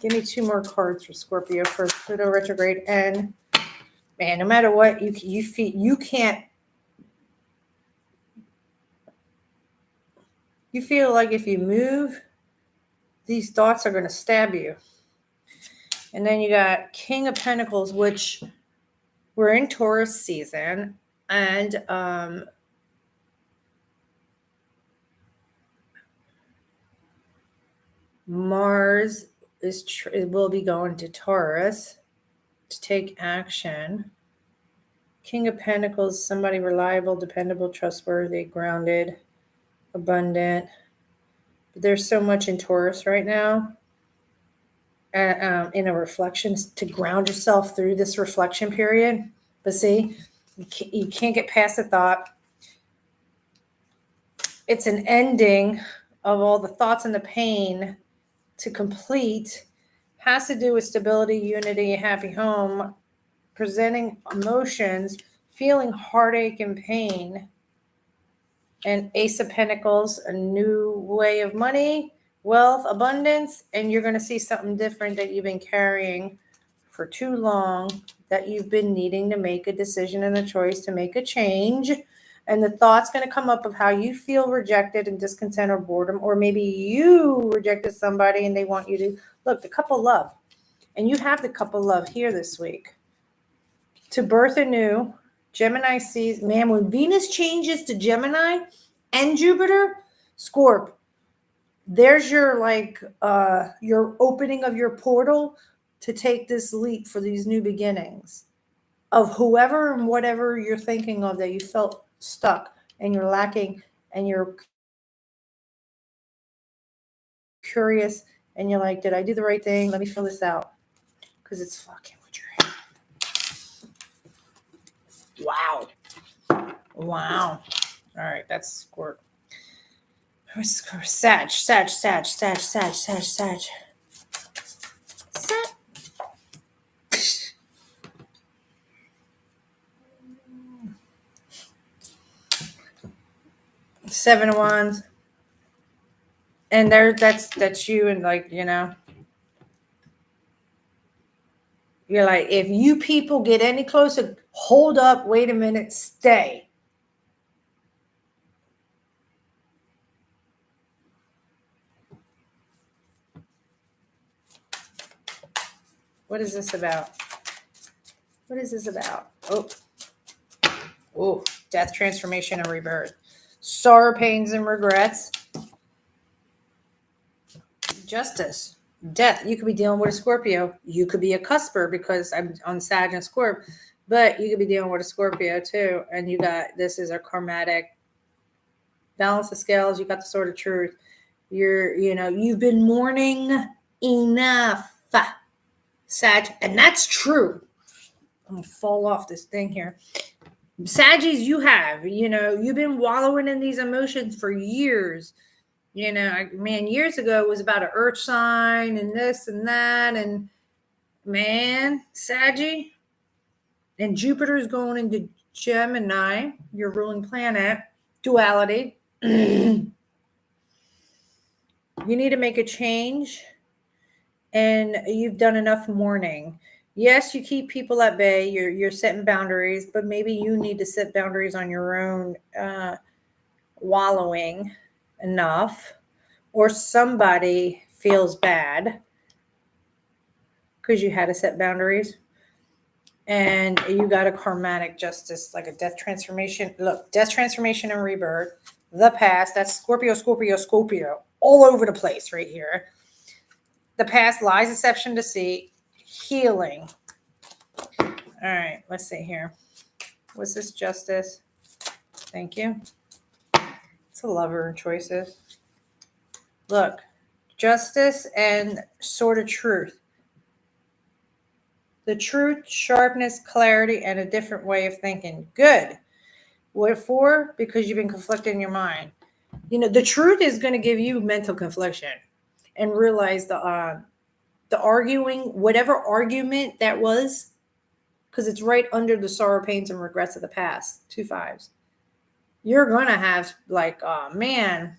Give me 2 more cards for Scorpio for Pluto Retrograde. And man, no matter what, you feel, you can't. You feel like if you move, these thoughts are going to stab you. And then you got King of Pentacles, which we're in Taurus season, and Mars will be going to Taurus to take action. King of Pentacles, somebody reliable, dependable, trustworthy, grounded, abundant. But there's so much in Taurus right now. In a reflection to ground yourself through this reflection period. But see, you can't get past the thought. It's an ending of all the thoughts and the pain to complete. Has to do with stability, unity, a happy home, presenting emotions, feeling heartache and pain. And Ace of Pentacles, a new way of money, wealth, abundance, and you're going to see something different that you've been carrying for too long, that you've been needing to make a decision and a choice to make a change. And the thought's going to come up of how you feel rejected and discontent or boredom, or maybe you rejected somebody and they want you to look, the cup of love. And you have the cup of love here this week. To birth anew, Gemini sees, man, when Venus changes to Gemini and Jupiter, Scorp, there's your your opening of your portal to take this leap for these new beginnings of whoever and whatever you're thinking of that you felt stuck and you're lacking and you're curious and you're like, did I do the right thing? Let me fill this out because it's fucking with your head. Wow. All right, that's squirt. Sag. 7 of Wands. And that's you, and you're like, if you people get any closer, hold up, wait a minute, stay. What is this about? Oh, death, transformation, and rebirth. Sorrow, pains, and regrets. Justice. Death. You could be dealing with a Scorpio. You could be a cusper because I'm on Sag and Scorp, but you could be dealing with a Scorpio too. And this is a karmatic balance the scales. You got the sword of truth. You've been mourning enough, Sag, and that's true. I'm gonna fall off this thing here. Saggies, you've been wallowing in these emotions for years. Years ago it was about an earth sign and this and that, and Saggy, and Jupiter's going into Gemini, your ruling planet, duality. You need to make a change, and you've done enough mourning. Yes, you keep people at bay. You're setting boundaries, but maybe you need to set boundaries on your own. Wallowing enough, or somebody feels bad because you had to set boundaries, and you got a karmatic justice, like a death transformation. Look, death transformation and rebirth. The past, that's Scorpio, all over the place right here. The past, lies, deception, deceit, healing. All right, let's see here. What's this justice? Thank you. It's a lover choices. Look, justice and sword of truth. The truth, sharpness, clarity, and a different way of thinking. Good. What for? Because you've been conflicted in your mind. The truth is going to give you mental confliction, and realize the arguing, whatever argument that was, because it's right under the sorrow, pains, and regrets of the past. 2 5s. You're going to have oh man,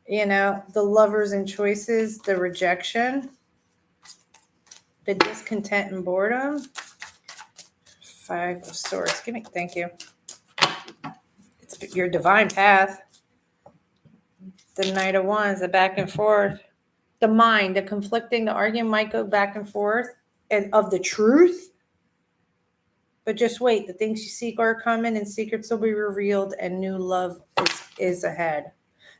the lovers and choices, the rejection, the discontent and boredom. 5 of Swords. Thank you. It's your divine path. The Knight of Wands, the back and forth. The mind, the conflicting, the argument might go back and forth and of the truth. But just wait, the things you seek are coming, and secrets will be revealed, and new love is ahead.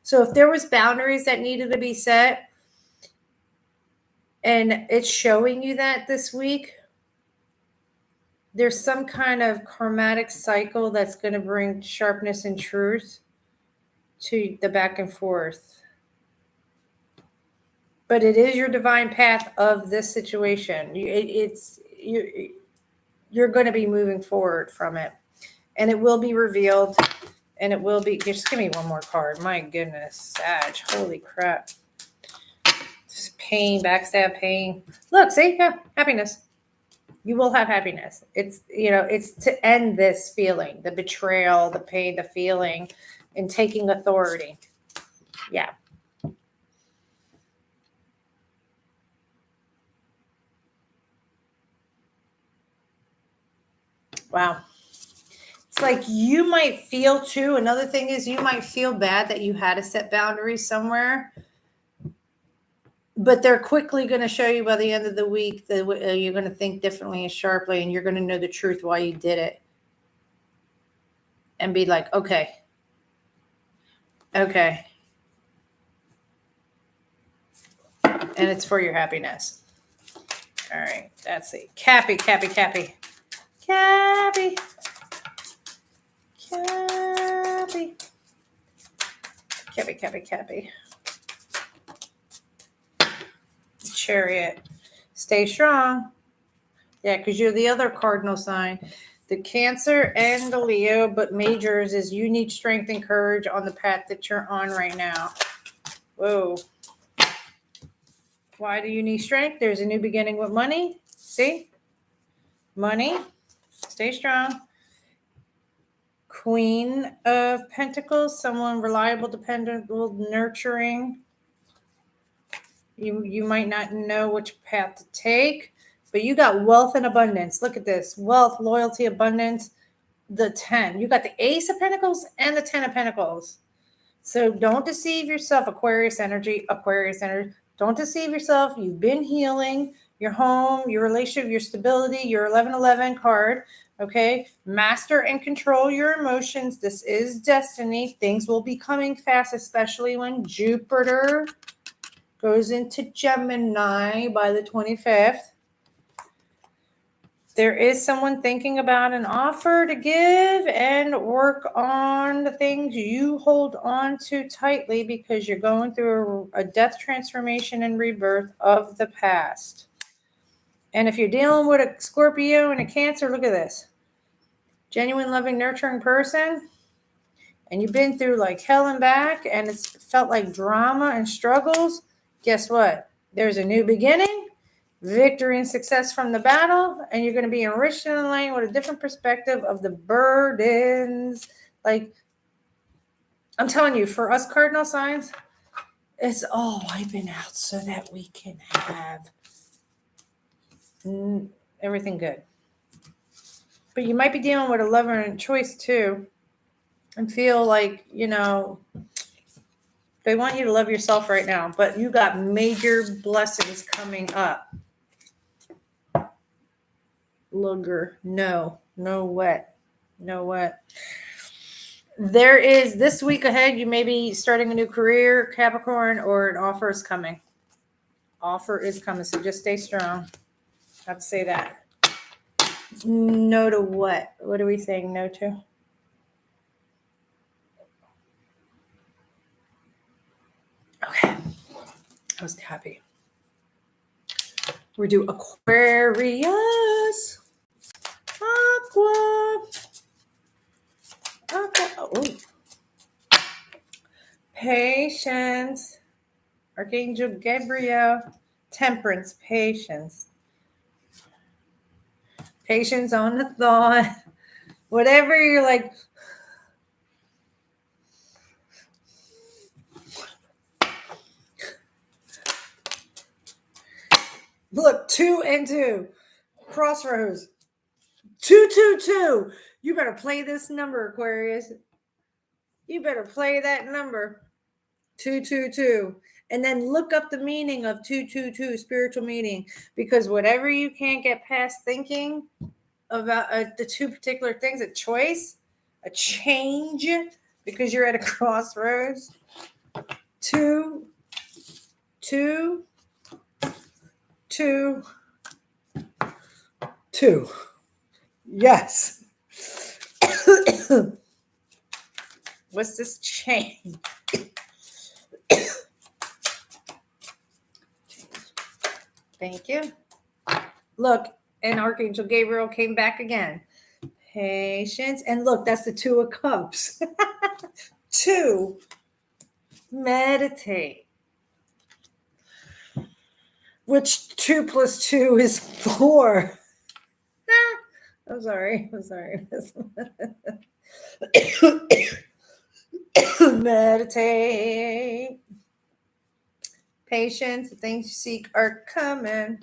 So if there was boundaries that needed to be set, and it's showing you that this week, there's some kind of karmatic cycle that's going to bring sharpness and truth to the back and forth. But it is your divine path of this situation. You're going to be moving forward from it, and it will be revealed, and it will be. Just give me one more card. My goodness, Sag, holy crap! Just pain, backstab, pain. Look, see, yeah, happiness. You will have happiness. It's to end this feeling, the betrayal, the pain, the feeling, and taking authority. Yeah. Wow. It's like you might feel too. Another thing is you might feel bad that you had to set boundaries somewhere, but they're quickly going to show you by the end of the week that you're going to think differently and sharply, and you're going to know the truth why you did it, and be like, okay. And it's for your happiness. All right, that's it. Cappy. Cappy. Cappy. Cappy. Chariot. Stay strong. Yeah, because you're the other cardinal sign. The Cancer and the Leo, but majors is you need strength and courage on the path that you're on right now. Whoa. Why do you need strength? There's a new beginning with money. See? Money. Stay strong. Queen of Pentacles, someone reliable, dependable, nurturing. You might not know which path to take, but you got wealth and abundance. Look at this. Wealth, loyalty, abundance. The 10. You got the Ace of Pentacles and the 10 of Pentacles. So don't deceive yourself, Aquarius energy. Don't deceive yourself. You've been healing your home, your relationship, your stability, your 1111 card. Okay. Master and control your emotions. This is destiny. Things will be coming fast, especially when Jupiter goes into Gemini by the 25th. There is someone thinking about an offer to give and work on the things you hold on to tightly because you're going through a death transformation and rebirth of the past. And if you're dealing with a Scorpio and a Cancer, look at this. Genuine, loving, nurturing person. And you've been through like hell and back and it's felt like drama and struggles. Guess what? There's a new beginning. Victory and success from the battle, and you're going to be enriched and enlightened with a different perspective of the burdens. Like, I'm telling you, for us cardinal signs, it's all wiping out so that we can have everything good. But you might be dealing with a lover and choice too, and feel like, they want you to love yourself right now, but you got major blessings coming up. Lugger. No wet. There is this week ahead. You may be starting a new career, Capricorn, or an offer is coming. So just stay strong. I have to say that. No to what? What are we saying no to? Okay. I was happy. We do Aquarius. Aqua. Oh. Patience. Archangel Gabriel. Temperance. Patience on the thought. Whatever you're like. Look, 2 and 2. Crossroads. 222. You better play this number, Aquarius. You better play that number. 222. And then look up the meaning of 222, spiritual meaning. Because whatever you can't get past thinking about the two particular things, a choice, a change, because you're at a crossroads. 2, 2, 2, 2. Yes. What's this change? Thank you. Look, and Archangel Gabriel came back again. Patience. And look, that's the 2 of Cups. 2. Meditate. Which 2 plus 2 is 4. I'm sorry. Meditate. Patience. The things you seek are coming.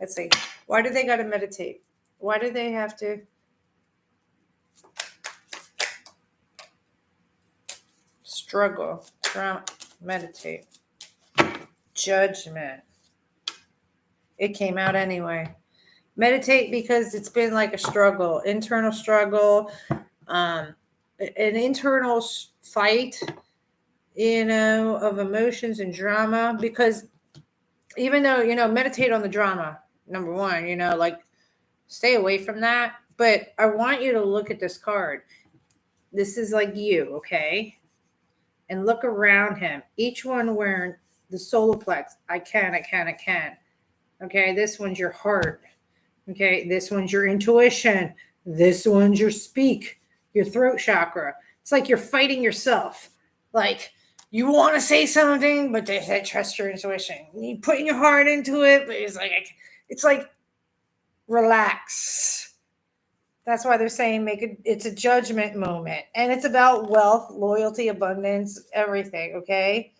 Let's see. Why do they got to meditate? Why do they have to? Struggle. Meditate. Judgment. It came out anyway. Meditate because it's been like a struggle, internal struggle, an internal fight, of emotions and drama. Because Even though, meditate on the drama, number one, like stay away from that. But I want you to look at this card. This is like you, okay? And look around him. Each one wearing the solar plex. I can, I can, I can. Okay, this one's your heart. Okay, this one's your intuition. This one's your speak, your throat chakra. It's like you're fighting yourself. Like you want to say something, but they said trust your intuition. You putting your heart into it, but it's like relax. That's why they're saying it's a judgment moment. And it's about wealth, loyalty, abundance, everything, okay?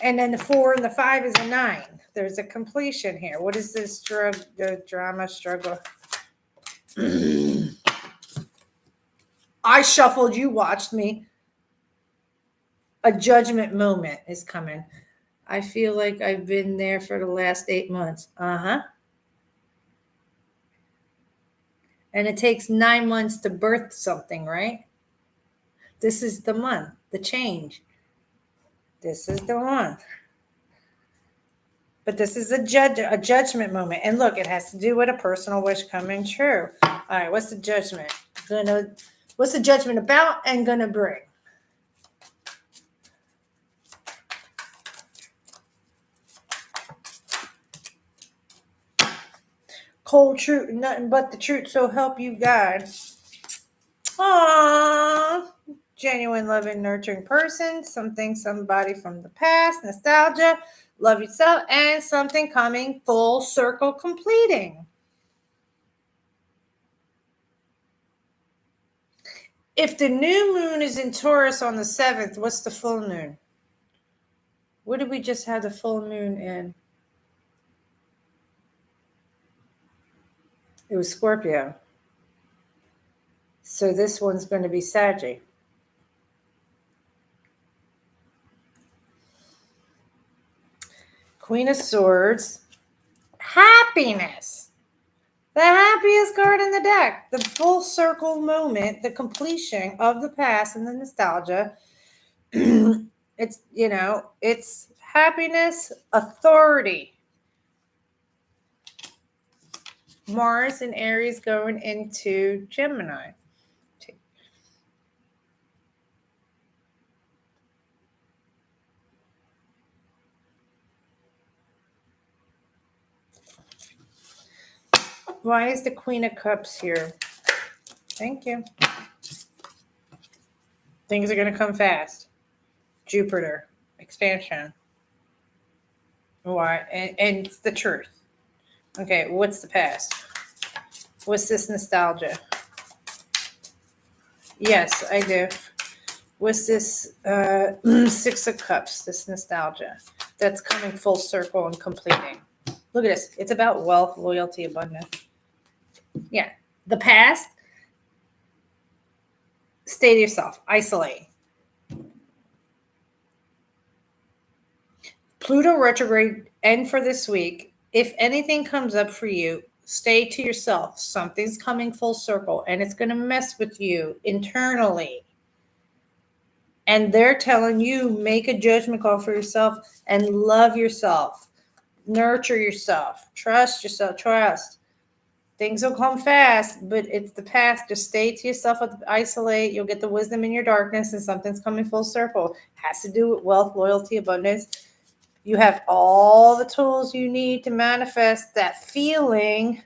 And then the 4 and the 5 is a 9. There's a completion here. What is this drama struggle? I shuffled, you watched me. A judgment moment is coming. I feel like I've been there for the last 8 months. Uh-huh. And it takes 9 months to birth something, right? This is the month, the change. This is the one. But this is a judgment moment. And look, it has to do with a personal wish coming true. All right, what's the judgment? What's the judgment about and gonna bring? Cold truth, nothing but the truth, so help you God. Aww. Genuine, loving, nurturing person, somebody from the past, nostalgia, love yourself, and something coming full circle completing. If the new moon is in Taurus on the 7th, what's the full moon? What did we just have the full moon in? It was Scorpio. So this one's going to be Sagittarius. Queen of Swords. Happiness. The happiest card in the deck. The full circle moment, the completion of the past and the nostalgia. It's happiness, authority. Mars and Aries going into Gemini. Why is the Queen of Cups here? Thank you. Things are going to come fast. Jupiter, expansion. Why? And it's the truth. Okay, what's the past? What's this nostalgia? Yes, I do. What's this 6 of Cups, this nostalgia? That's coming full circle and completing. Look at this. It's about wealth, loyalty, abundance. Yeah. The past, stay to yourself. Isolate. Pluto retrograde end for this week. If anything comes up for you, stay to yourself. Something's coming full circle and it's going to mess with you internally. And they're telling you, make a judgment call for yourself and love yourself. Nurture yourself. Trust yourself. Trust. Things will come fast, but it's the past. Just stay to yourself, isolate. You'll get the wisdom in your darkness, and something's coming full circle. Has to do with wealth, loyalty, abundance. You have all the tools you need to manifest that feeling.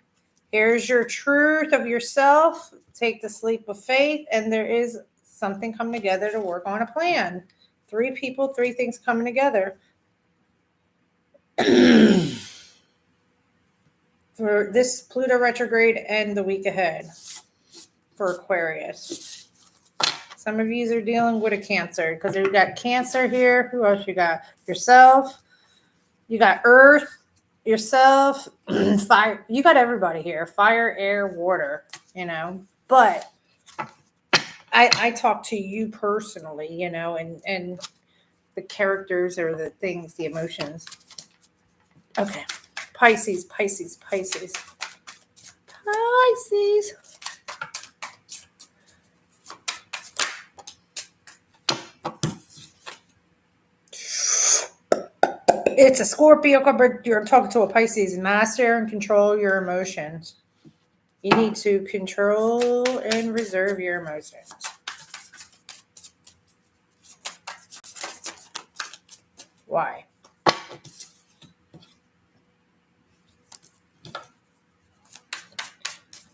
Here's your truth of yourself. Take the leap of faith, and there is something coming together to work on a plan. 3 people, 3 things coming together. For this Pluto retrograde and the week ahead for Aquarius. Some of you are dealing with a Cancer because you got Cancer here. Who else you got? Yourself. You got Earth, yourself, fire. You got everybody here. Fire, air, water, But I talk to you personally, and the characters or the things, the emotions. Okay. Pisces. It's a Scorpio card, but you're talking to a Pisces. Master and control your emotions. You need to control and reserve your emotions. Why?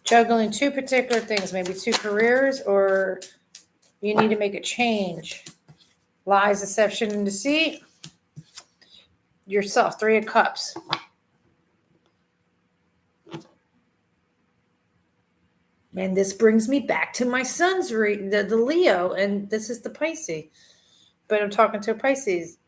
Juggling two particular things, maybe two careers, or you need to make a change. Lies, deception, and deceit. Yourself, 3 of Cups. And this brings me back to my son's the Leo, and this is the Pisces. But I'm talking to a Pisces.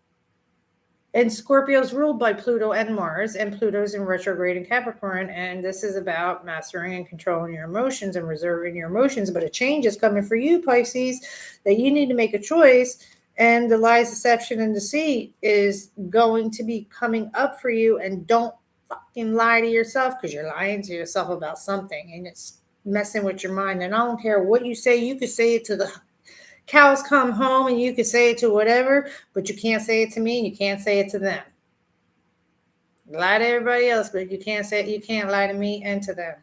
And Scorpio's ruled by Pluto and Mars, and Pluto's in retrograde in Capricorn. And this is about mastering and controlling your emotions and reserving your emotions. But a change is coming for you, Pisces, that you need to make a choice. And the lies, deception, and deceit is going to be coming up for you. And don't fucking lie to yourself, because you're lying to yourself about something. And it's messing with your mind. And I don't care what you say. You could say it to the cows come home, and you can say it to whatever, but you can't say it to me, and you can't say it to them. Lie to everybody else, but you can't say it. You can't lie to me and to them.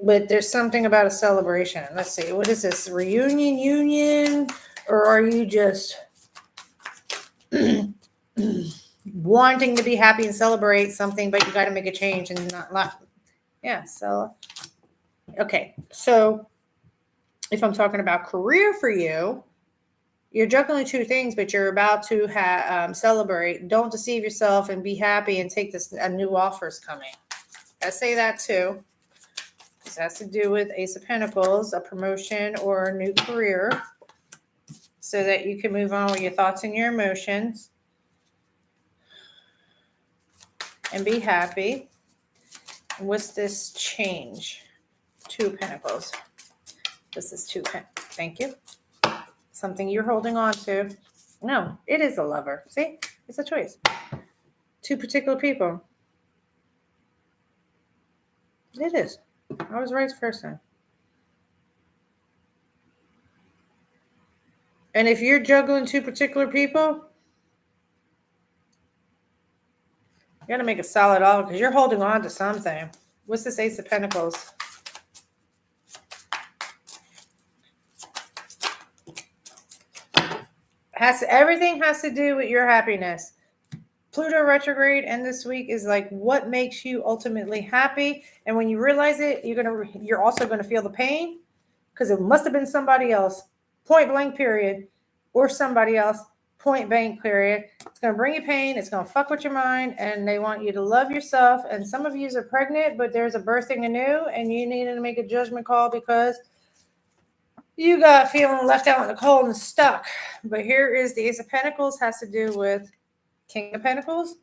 But there's something about a celebration. Let's see. What is this? Reunion, union? Or are you just wanting to be happy and celebrate something, but you got to make a change and not lie? Yeah, so. Okay, so if I'm talking about career for you, you're juggling two things, but you're about to celebrate. Don't deceive yourself and be happy and take this. A new offer's coming. I say that too. This has to do with Ace of Pentacles, a promotion or a new career, so that you can move on with your thoughts and your emotions and be happy. What's this change? 2 of Pentacles. This is 2 Pentacles. Thank you. Something you're holding on to. No, it is a lover. See? It's a choice. 2 particular people. It is. I was right the first time. And if you're juggling 2 particular people, you got to make a solid offer, because you're holding on to something. What's this Ace of Pentacles? Everything has to do with your happiness. Pluto retrograde and this week is like what makes you ultimately happy. And when you realize it, you're also going to feel the pain, because it must have been somebody else, point blank period, or somebody else, point blank period. It's going to bring you pain. It's going to fuck with your mind, and they want you to love yourself. And some of you are pregnant, but there's a birthing anew, and you need to make a judgment call because you got feeling left out in the cold and stuck. But here is the Ace of Pentacles, has to do with King of Pentacles,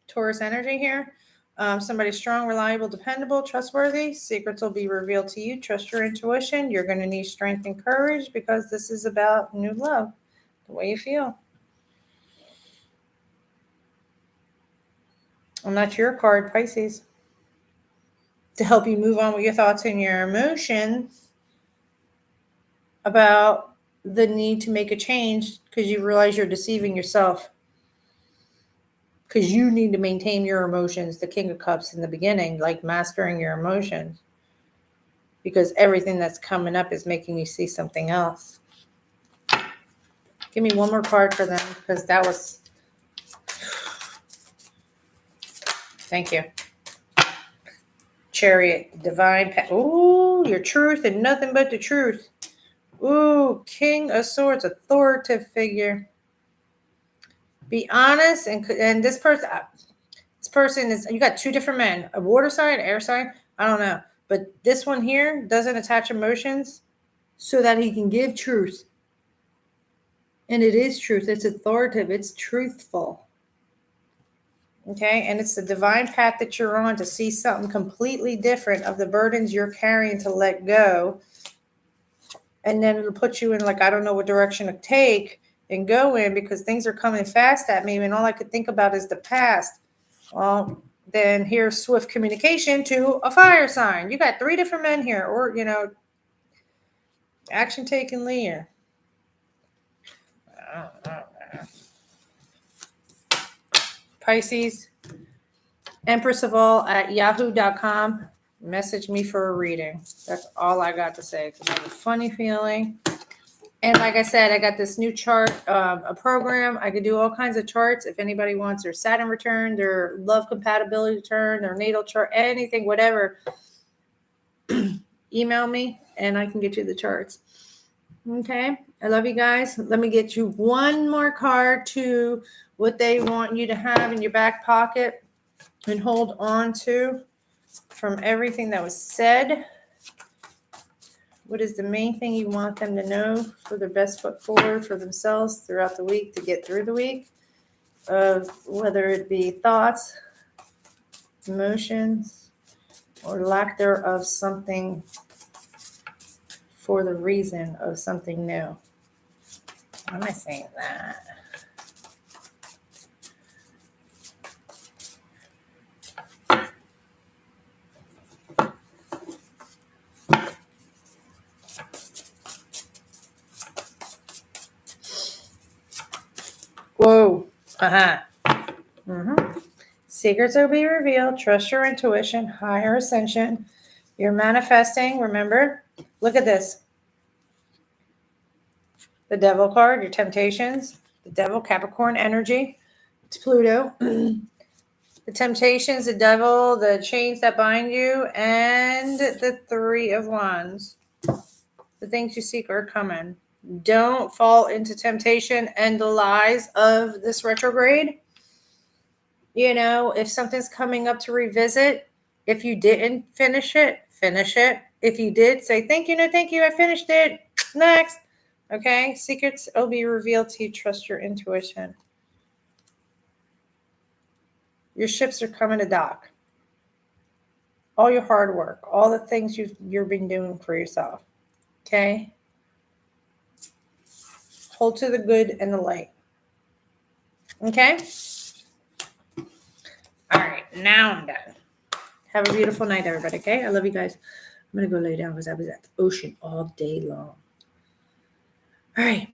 Taurus energy here. Somebody strong, reliable, dependable, trustworthy. Secrets will be revealed to you. Trust your intuition. You're going to need strength and courage, because this is about new love, the way you feel. And that's your card, Pisces, to help you move on with your thoughts and your emotions about the need to make a change, because you realize you're deceiving yourself. Because you need to maintain your emotions, the King of Cups in the beginning, like mastering your emotions. Because everything that's coming up is making you see something else. Give me one more card for them, because that was... Thank you. Chariot, divine... Ooh, your truth and nothing but the truth. Ooh, King of Swords, authoritative figure. Be honest, and this person is, you got 2 different men, a water sign, air sign, I don't know. But this one here doesn't attach emotions, so that he can give truth. And it is truth. It's authoritative. It's truthful. Okay, and it's the divine path that you're on to see something completely different of the burdens you're carrying to let go. And then it'll put you in, like, I don't know what direction to take and go in, because things are coming fast at me, and all I could think about is the past. Well, then here's swift communication to a fire sign. You got 3 different men here, or, action taken, Leah. Pisces, empressofall@yahoo.com. Message me for a reading. That's all I got to say because I have a funny feeling. And like I said, I got this new chart, a program. I could do all kinds of charts. If anybody wants their Saturn return, their love compatibility return, their natal chart, anything, whatever, email me and I can get you the charts. Okay. I love you guys. Let me get you one more card to what they want you to have in your back pocket and hold on to from everything that was said. What is the main thing you want them to know for their best foot forward for themselves throughout the week to get through the week? Whether it be thoughts, emotions, or lack thereof something for the reason of something new. Why am I saying that? Whoa. Secrets will be revealed. Trust your intuition. Higher ascension. You're manifesting. Remember, look at this. The devil card, your temptations. The devil, Capricorn energy. It's Pluto. The temptations, the devil, the chains that bind you, and the Three of Wands. The things you seek are coming. Don't fall into temptation and the lies of this retrograde. You know, if something's coming up to revisit, if you didn't finish it, finish it. If you did, say thank you, no thank you, I finished it. Next. Okay? Secrets will be revealed to you. Trust your intuition. Your ships are coming to dock. All your hard work, all the things you've been doing for yourself. Okay? Hold to the good and the light. Okay? All right, now I'm done. Have a beautiful night, everybody, okay? I love you guys. I'm going to go lay down because I was at the ocean all day long. All right.